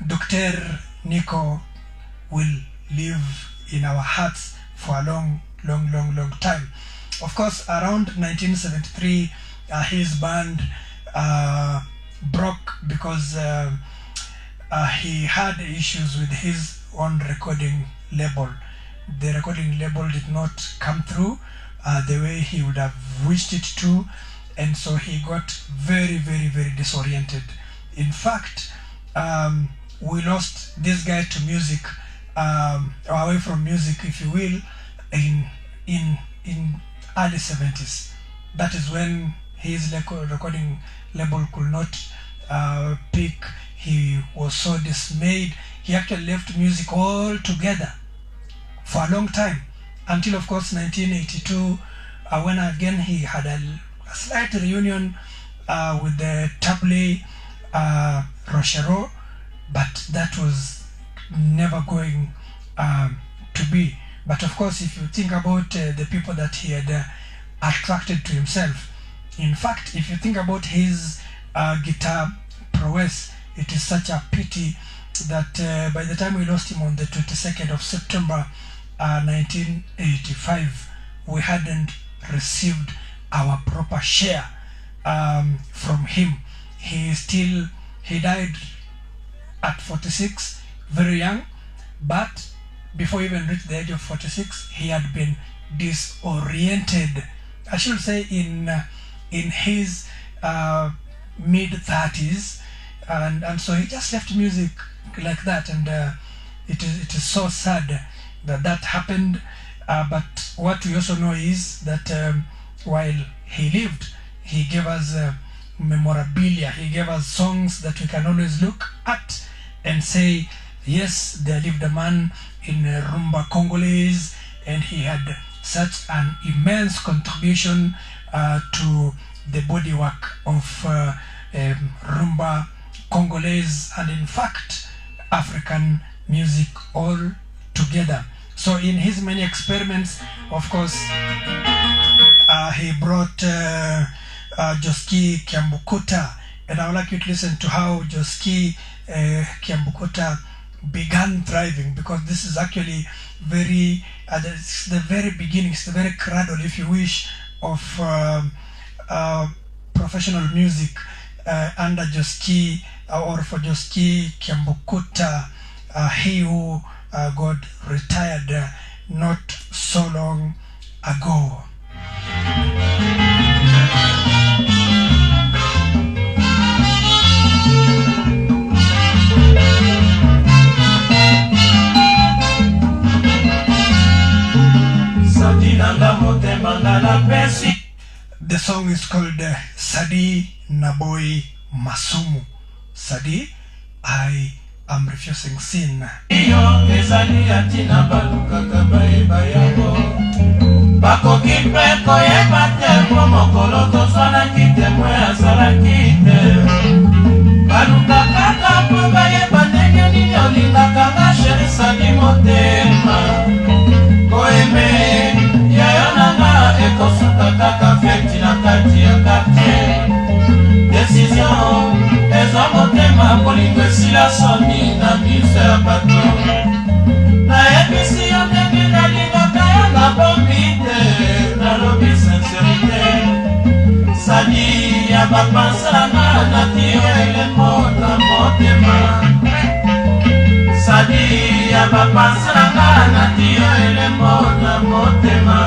Dr. Nico will live in our hearts for a long time. Of course, around 1973, his band broke because he had issues with his own recording label. The recording label did not come through the way he would have wished it to, and so he got very disoriented. In fact, we lost this guy to music, or away from music, if you will, in early 70s. That is when his recording label could not pick. He was so dismayed. He actually left music altogether for a long time, until of course 1982, when again he had a slight reunion with the Table Rochereau, but that was never going to be. But of course, if you think about the people that he had attracted to himself, in fact, if you think about his guitar prowess, it is such a pity that by the time we lost him on the 22nd of September 1985, we hadn't received our proper share from him. He died at 46, very young, but before he even reached the age of 46, he had been disoriented, I should say, in his mid-30s, and so he just left music like that, and it is so sad that happened. But what we also know is that while he lived, he gave us memorabilia. He gave us songs that we can always look at and say, yes, there lived a man in rumba Congolese, and he had such an immense contribution to the bodywork of rumba Congolese, and in fact African music all together. So in his many experiments, of course, he brought Joski Kiambukuta, and I would like you to listen to how Joski Kiambukuta began thriving, because this is actually very it's the very beginning, it's the very cradle, if you wish, of professional music under Joski, or for Joski Kiambukuta, he who got retired not so long ago. The song is called Sadi Naboi Masumu. Sadi, I am refusing sin. Décision, les hommes motema polingue la soni na mise bato. Na episi yo ndenge na lingaka yo na bombite, na lobi sincérité. Sadi ya bapansana na tiyo elemo na motema. Sadi ya bapansana na tiyo elemo na motema.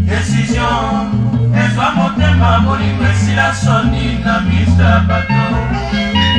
Décision, es va motema, molingue si la soni na mise bateau.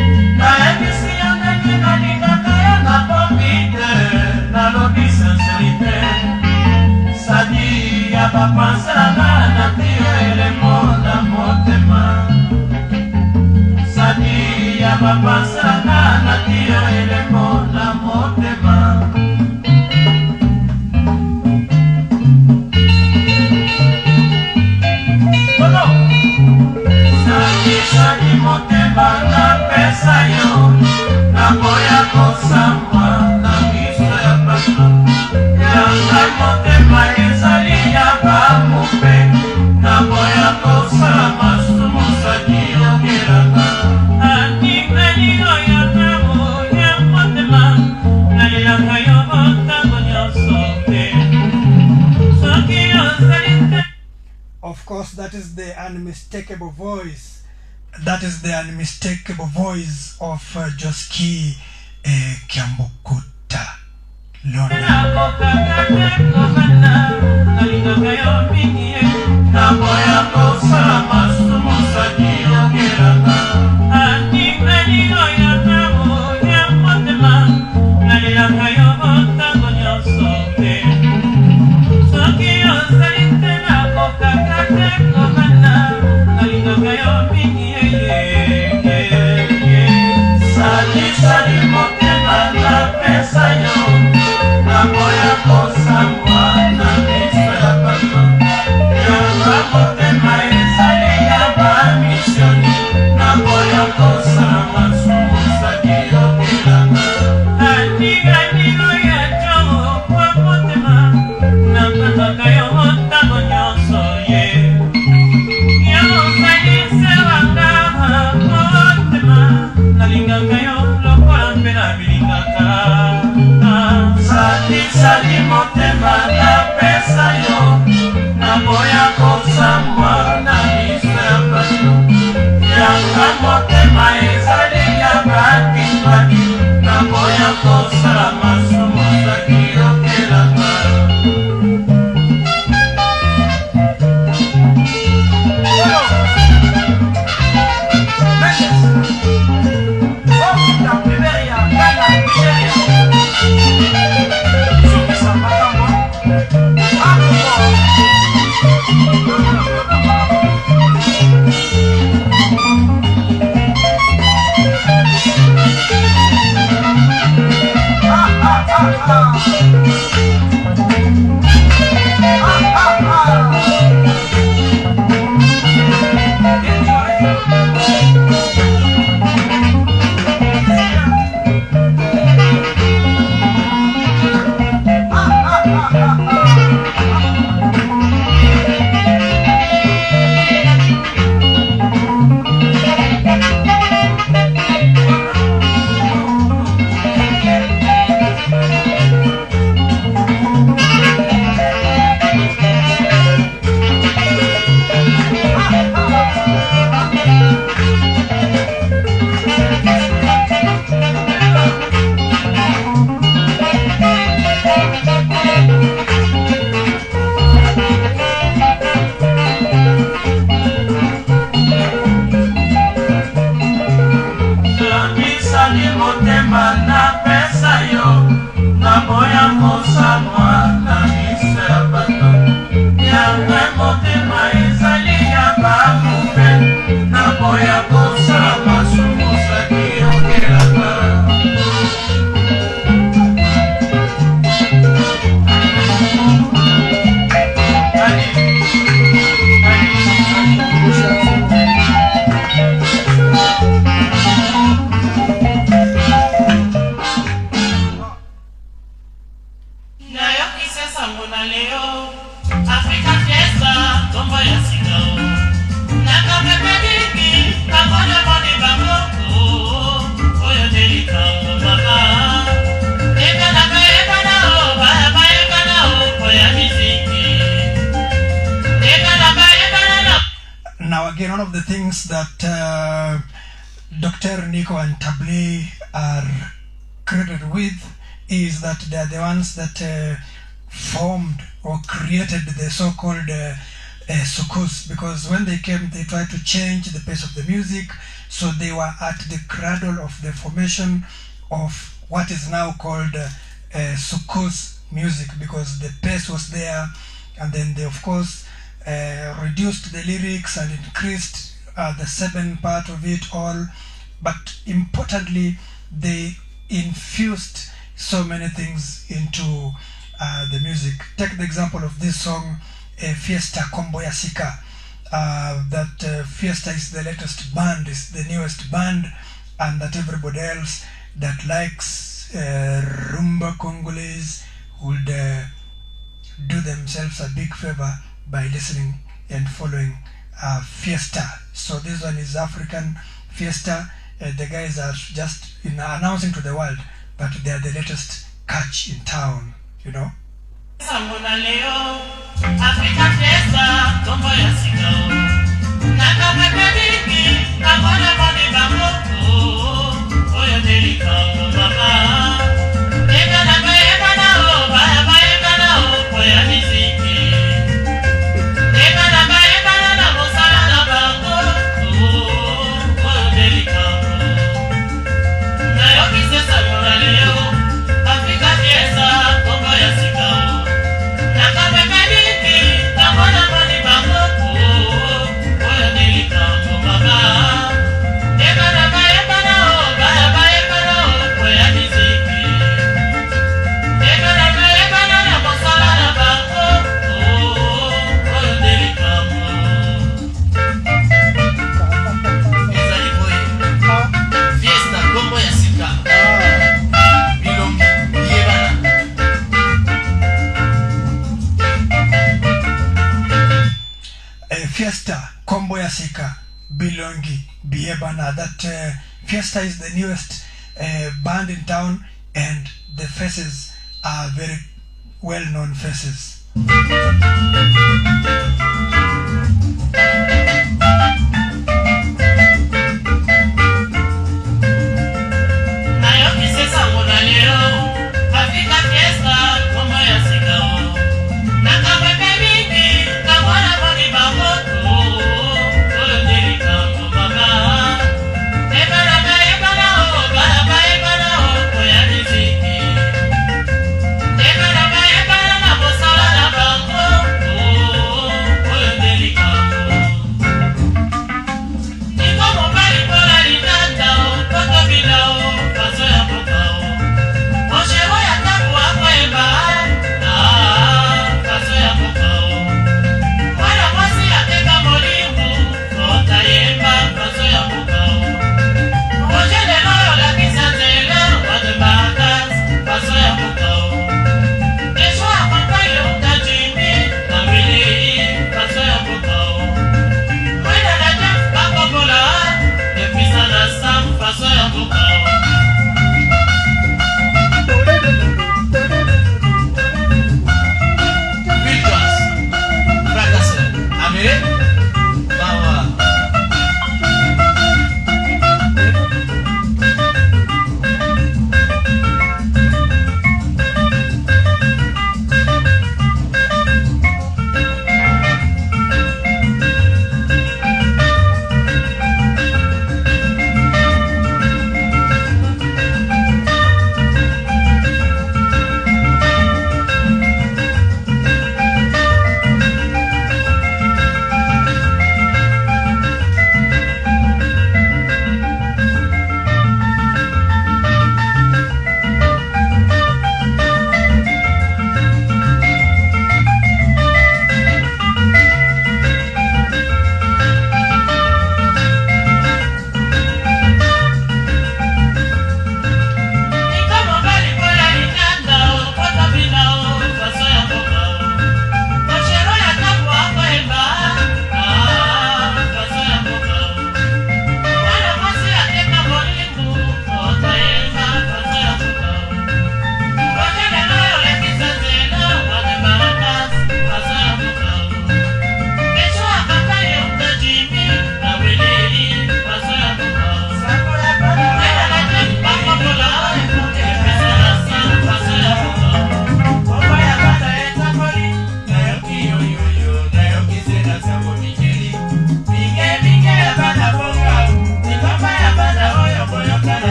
Of course, that is the unmistakable voice. That is the unmistakable voice of Joski Kiambukuta Lona. Now again, one of the things that Dr. Nico and Tabli are credited with is that they are the ones that formed or created the so-called sukus, because when they came, they tried to change the pace of the music, so they were at the cradle of the formation of what is now called sukus music, because the pace was there, and then they of course reduced the lyrics and increased the 7 part of it all, but importantly they infused so many things into the music. Take the example of this song, Fiesta Combo ya Sika. That Fiesta is the latest band, is the newest band, and that everybody else that likes rumba Congolese would do themselves a big favor by listening and following Fiesta. So this one is African Fiesta. The guys are just announcing to the world, but they are the latest catch in town, you know. Africa Fiesta, Congo ya Sika. Naka mekabiki, nakona mani bamoko. Oyo delika mama. Eka na baeba na o, baeba na o, koya miziki. Eka na baeba na mosala na bango. Oyo delika. Na yoki sesa mwana leo. Africa Fiesta, Congo ya Sika. Fiesta Combo ya Sika Bilongi Biebana. That Fiesta is the newest band in town, and the faces are very well-known faces.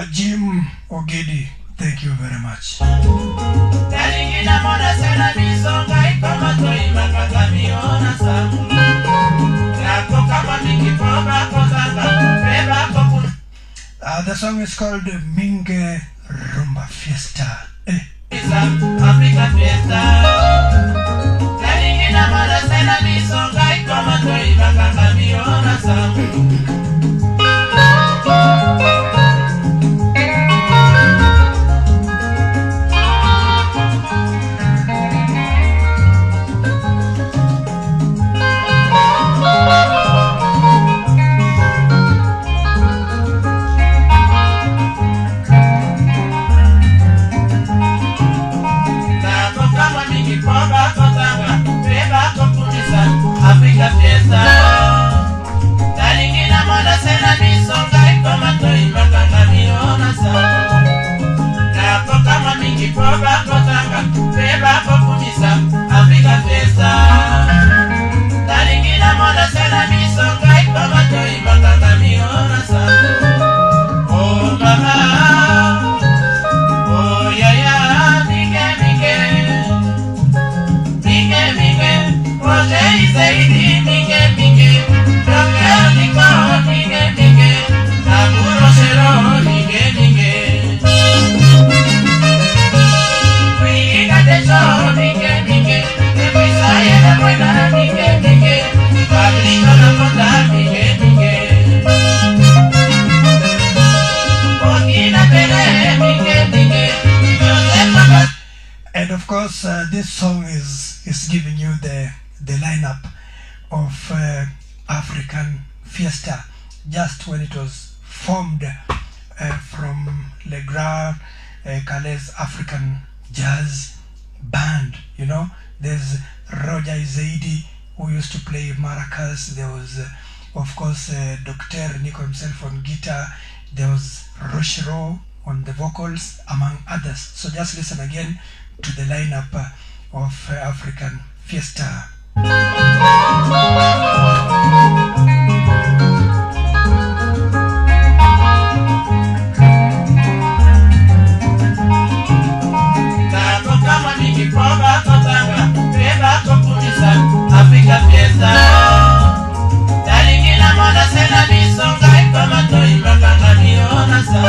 Jim Ogedi, thank you very much. The song is called Minge Rumba Fiesta. Africa Fiesta. Africa Fiesta. Talingina moda sena misonga ikoma toi makanga miona sa. Na koka mamingi poba kotanga beba kokumisa Africa Fiesta. Talingina moda sena misonga ikoma toi makanga miona sa. Oh mama, oh yaya, minge minge, minge minge. Roger Zaidi, minge minge, Dr. Nico, minge minge, Laburo Shero, minge minge. We got the show, minge minge, the Messiah, the Buena, minge minge, Fabrico la Monda, minge minge. Okina Pere, minge minge, And of course, this song is giving you the lineup of African Fiesta just when it was formed from Le Grand Calais African Jazz Band. You know, there's Roger Zaidi who used to play maracas. There was of course Dr. Nico himself on guitar. There was Rochero on the vocals, among others. So just listen again to the lineup of African Fiesta. Africa Fiesta. Talingina moda sena misonga ikoma toi makanga miona sa.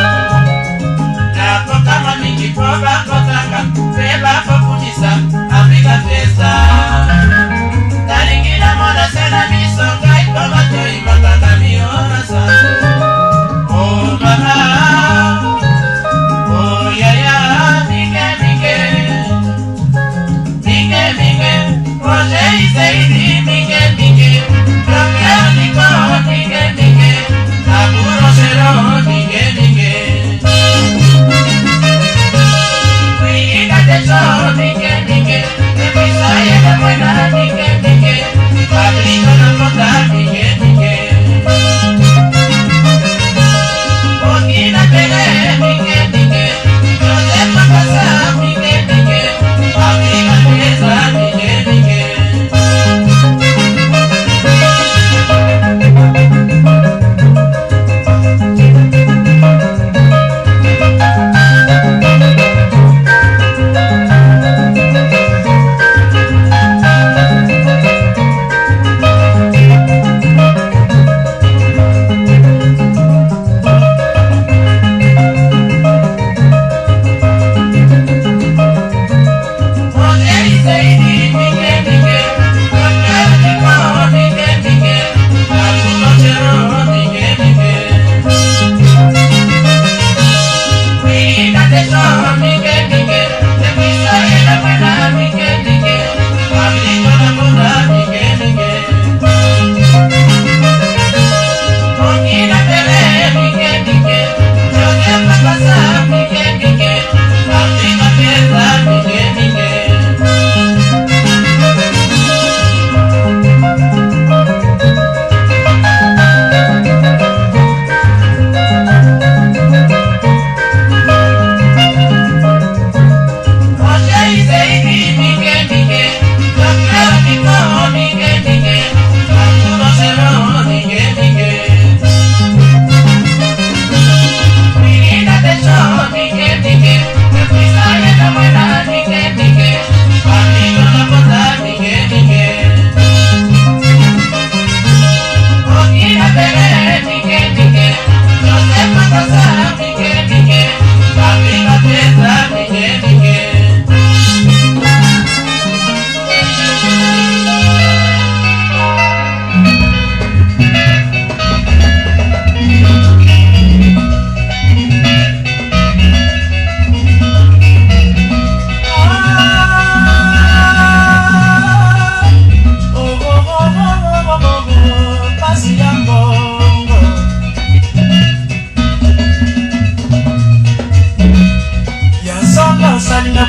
Na koka mamingi poba kotanga beba kokumisa Africa Fiesta. Talingina moda sena misonga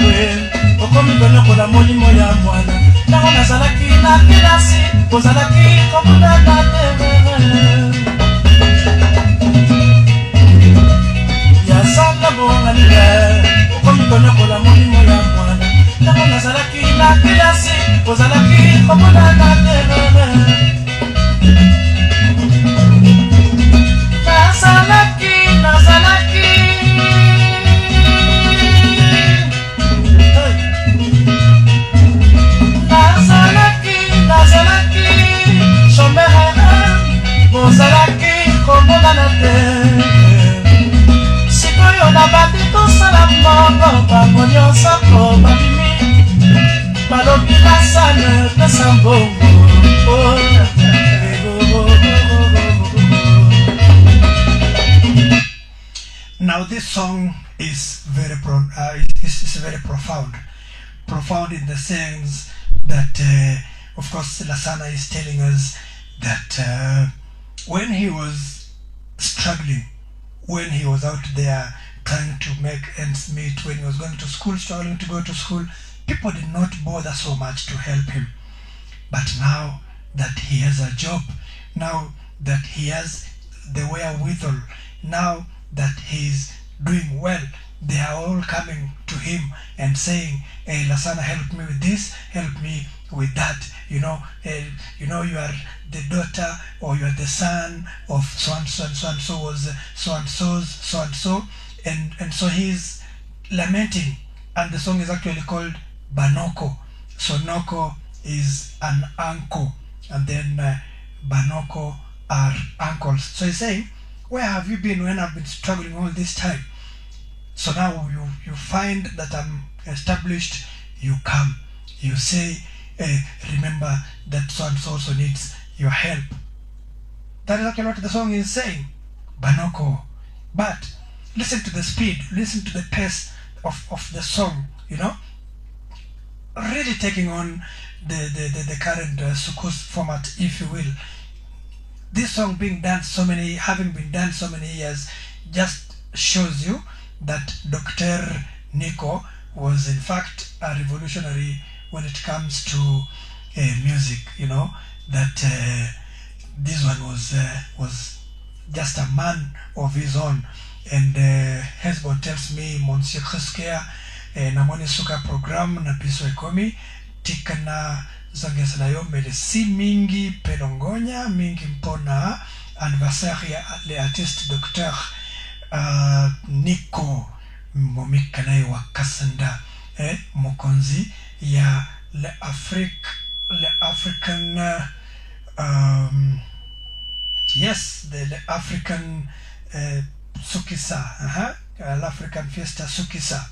bwe okomi konyokola molimo ya mwana ntango nazalaki na kelasi kozalaki komundana yasala bonganile okomi konyokola molimo ya mwana ntango nazalaki na kelasi kozalaki komundana Ozalaki komona te sikoyo na bandi tosala mbongo bango nyonso ko babimi balobi nasane pesa mbongo. Now this song is very profound in the sense that of course Lasana is telling us that when he was struggling, when he was out there trying to make ends meet, when he was going to school, struggling to go to school, people did not bother so much to help him. But now that he has a job, now that he has the wherewithal, now that he's doing well, they are all coming to him and saying, hey, Lasana, help me with this, help me with that. You know, you are the daughter or you are the son of so and so and so and so was so and so's so and so, and so he's lamenting, and the song is actually called Banoko. So Noko is an uncle, and then Banoko are uncles. So he's saying, where have you been when I've been struggling all this time? So now you find that I'm established, you come, you say, remember that so and so also needs your help. That is actually what the song is saying, Banoko. But listen to the speed, listen to the pace of the song, you know, really taking on the current Sukus format, if you will. This song having been done so many years, just shows you that Dr. Nico was in fact a revolutionary when it comes to music, you know, that this one was just a man of his own. And Hezbon tells me, Monsieur Khuskia, namoni suka program na piso ekomi, tikana zangesala yo mele si mingi pelongonya, mingi mpona anniversaire ya le artiste Dr. Nico Mikalay wa Kasanda, mokonzi ya le African the African Sukisa, African Fiesta Sukisa.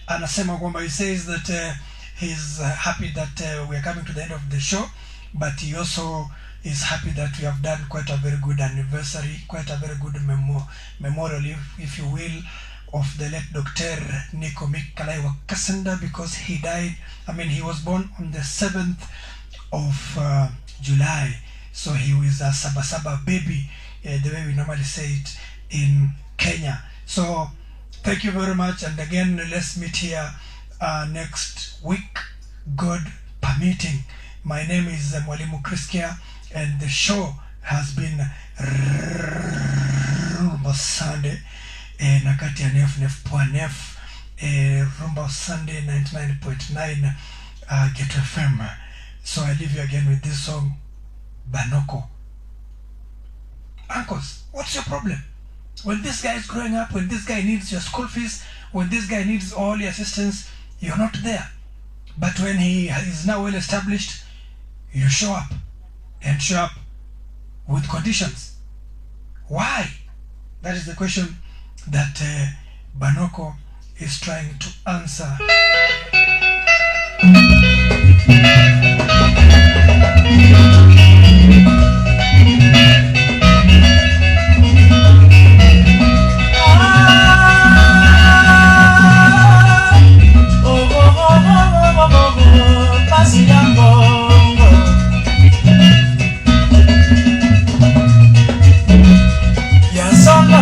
Anasema kwamba he says that he's happy that we are coming to the end of the show, but he also is happy that we have done quite a very good anniversary, quite a very good memorial, if you will, of the late Dr. Nico Mikalay wa Kasanda, because he died, he was born on the 7th of July. So he was a Sabasaba baby, the way we normally say it in Kenya. So thank you very much, and again, let's meet here next week, God permitting. My name is Mwalimu Kriskia, and the show has been Rumba Sunday, nakati ya nef Rumba Sunday 99.9 Get FM. So I leave you again with this song, Banoko. Uncles, what's your problem? When this guy is growing up, when this guy needs your school fees, when this guy needs all your assistance, you're not there. But when he is now well established, you show up, and show up with conditions. Why? That is the question that Banoko is trying to answer.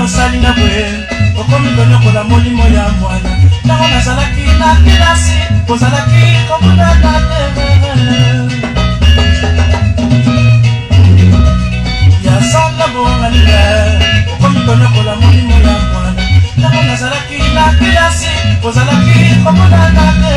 Salina bwe okomi konyokola molimo ya mwana ntango bozalaki na kelasi bozalaki komonana te yasanga bongalinga okomikonokola molimo ya mwana ntango nazalaki na kelasi bozalaki komonana te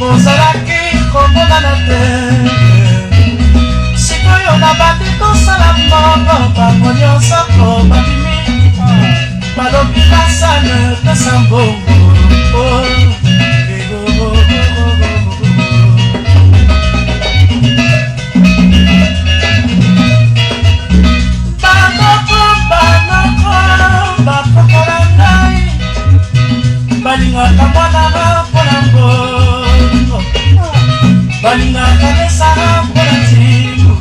bozalaki komonana te sikoyo na bandi tosala mbongo bango nyonso ko babimi balobi basane pesa mbongo bakokola ngai balingaka mwananga mpona mbongo balingaka mesala mpona ntimbo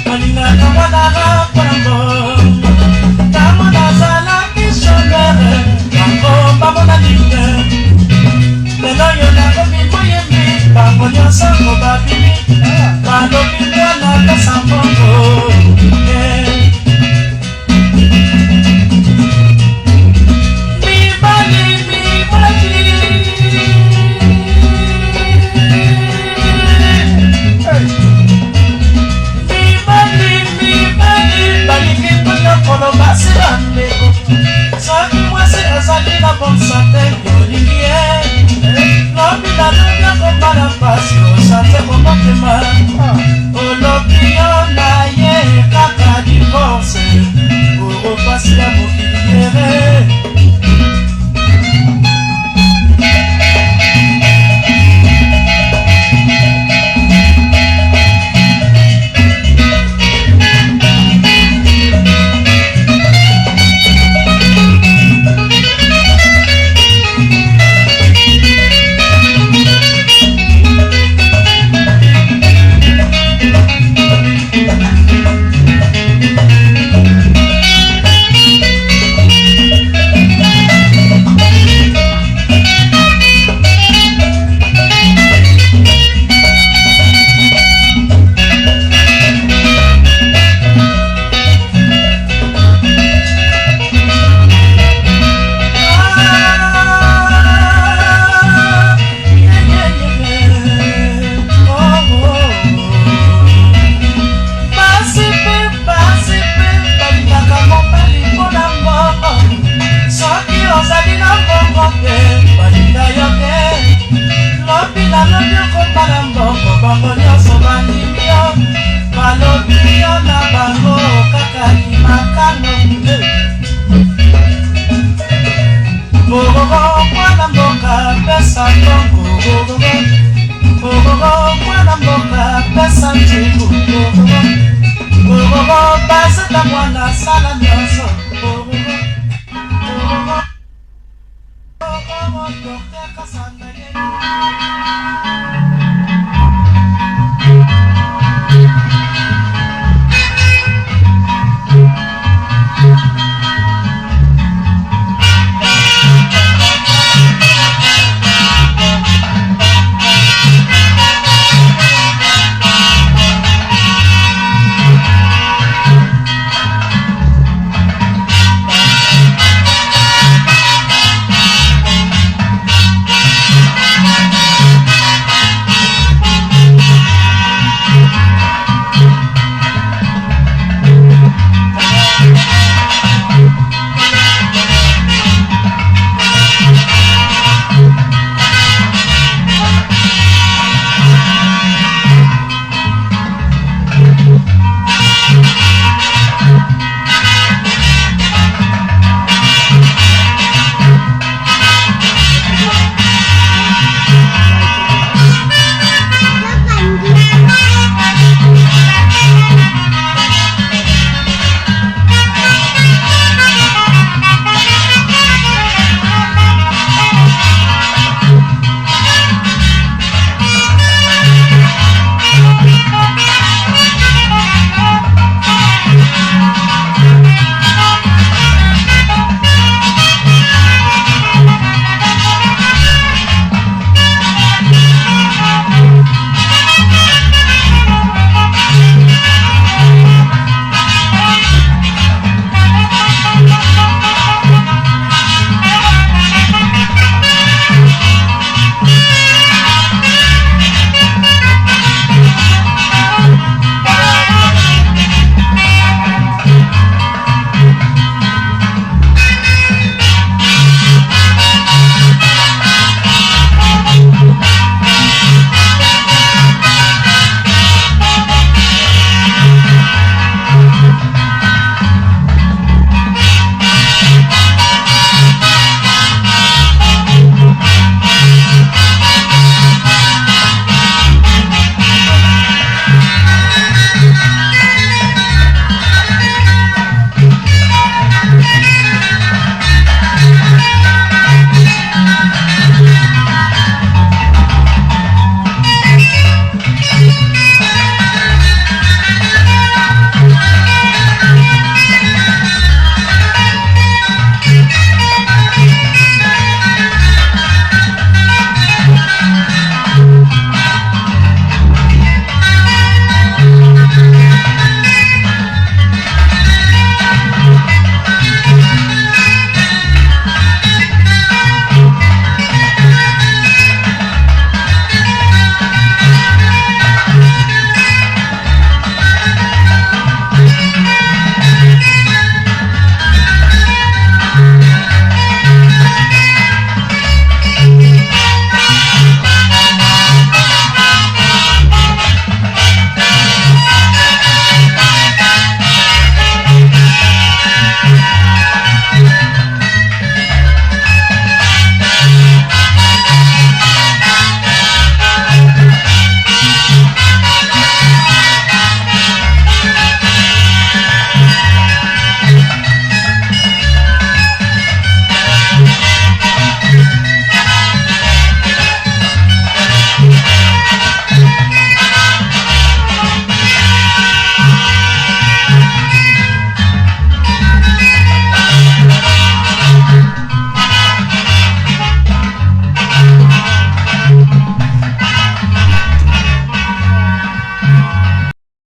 balingaka mwananga mpona mbongo ntango nazalaki shomere bango bamona linge lelo yo nakomi moyembi bango nyonso ko babimi balobi mwana pesa mbongo soki mwasi azali na bonsante yolingi ye lobi nalobi akombala mpasi osante komotema olobi yo na ye kaka divorce oropasi ya mokili yere mwana sala nyonso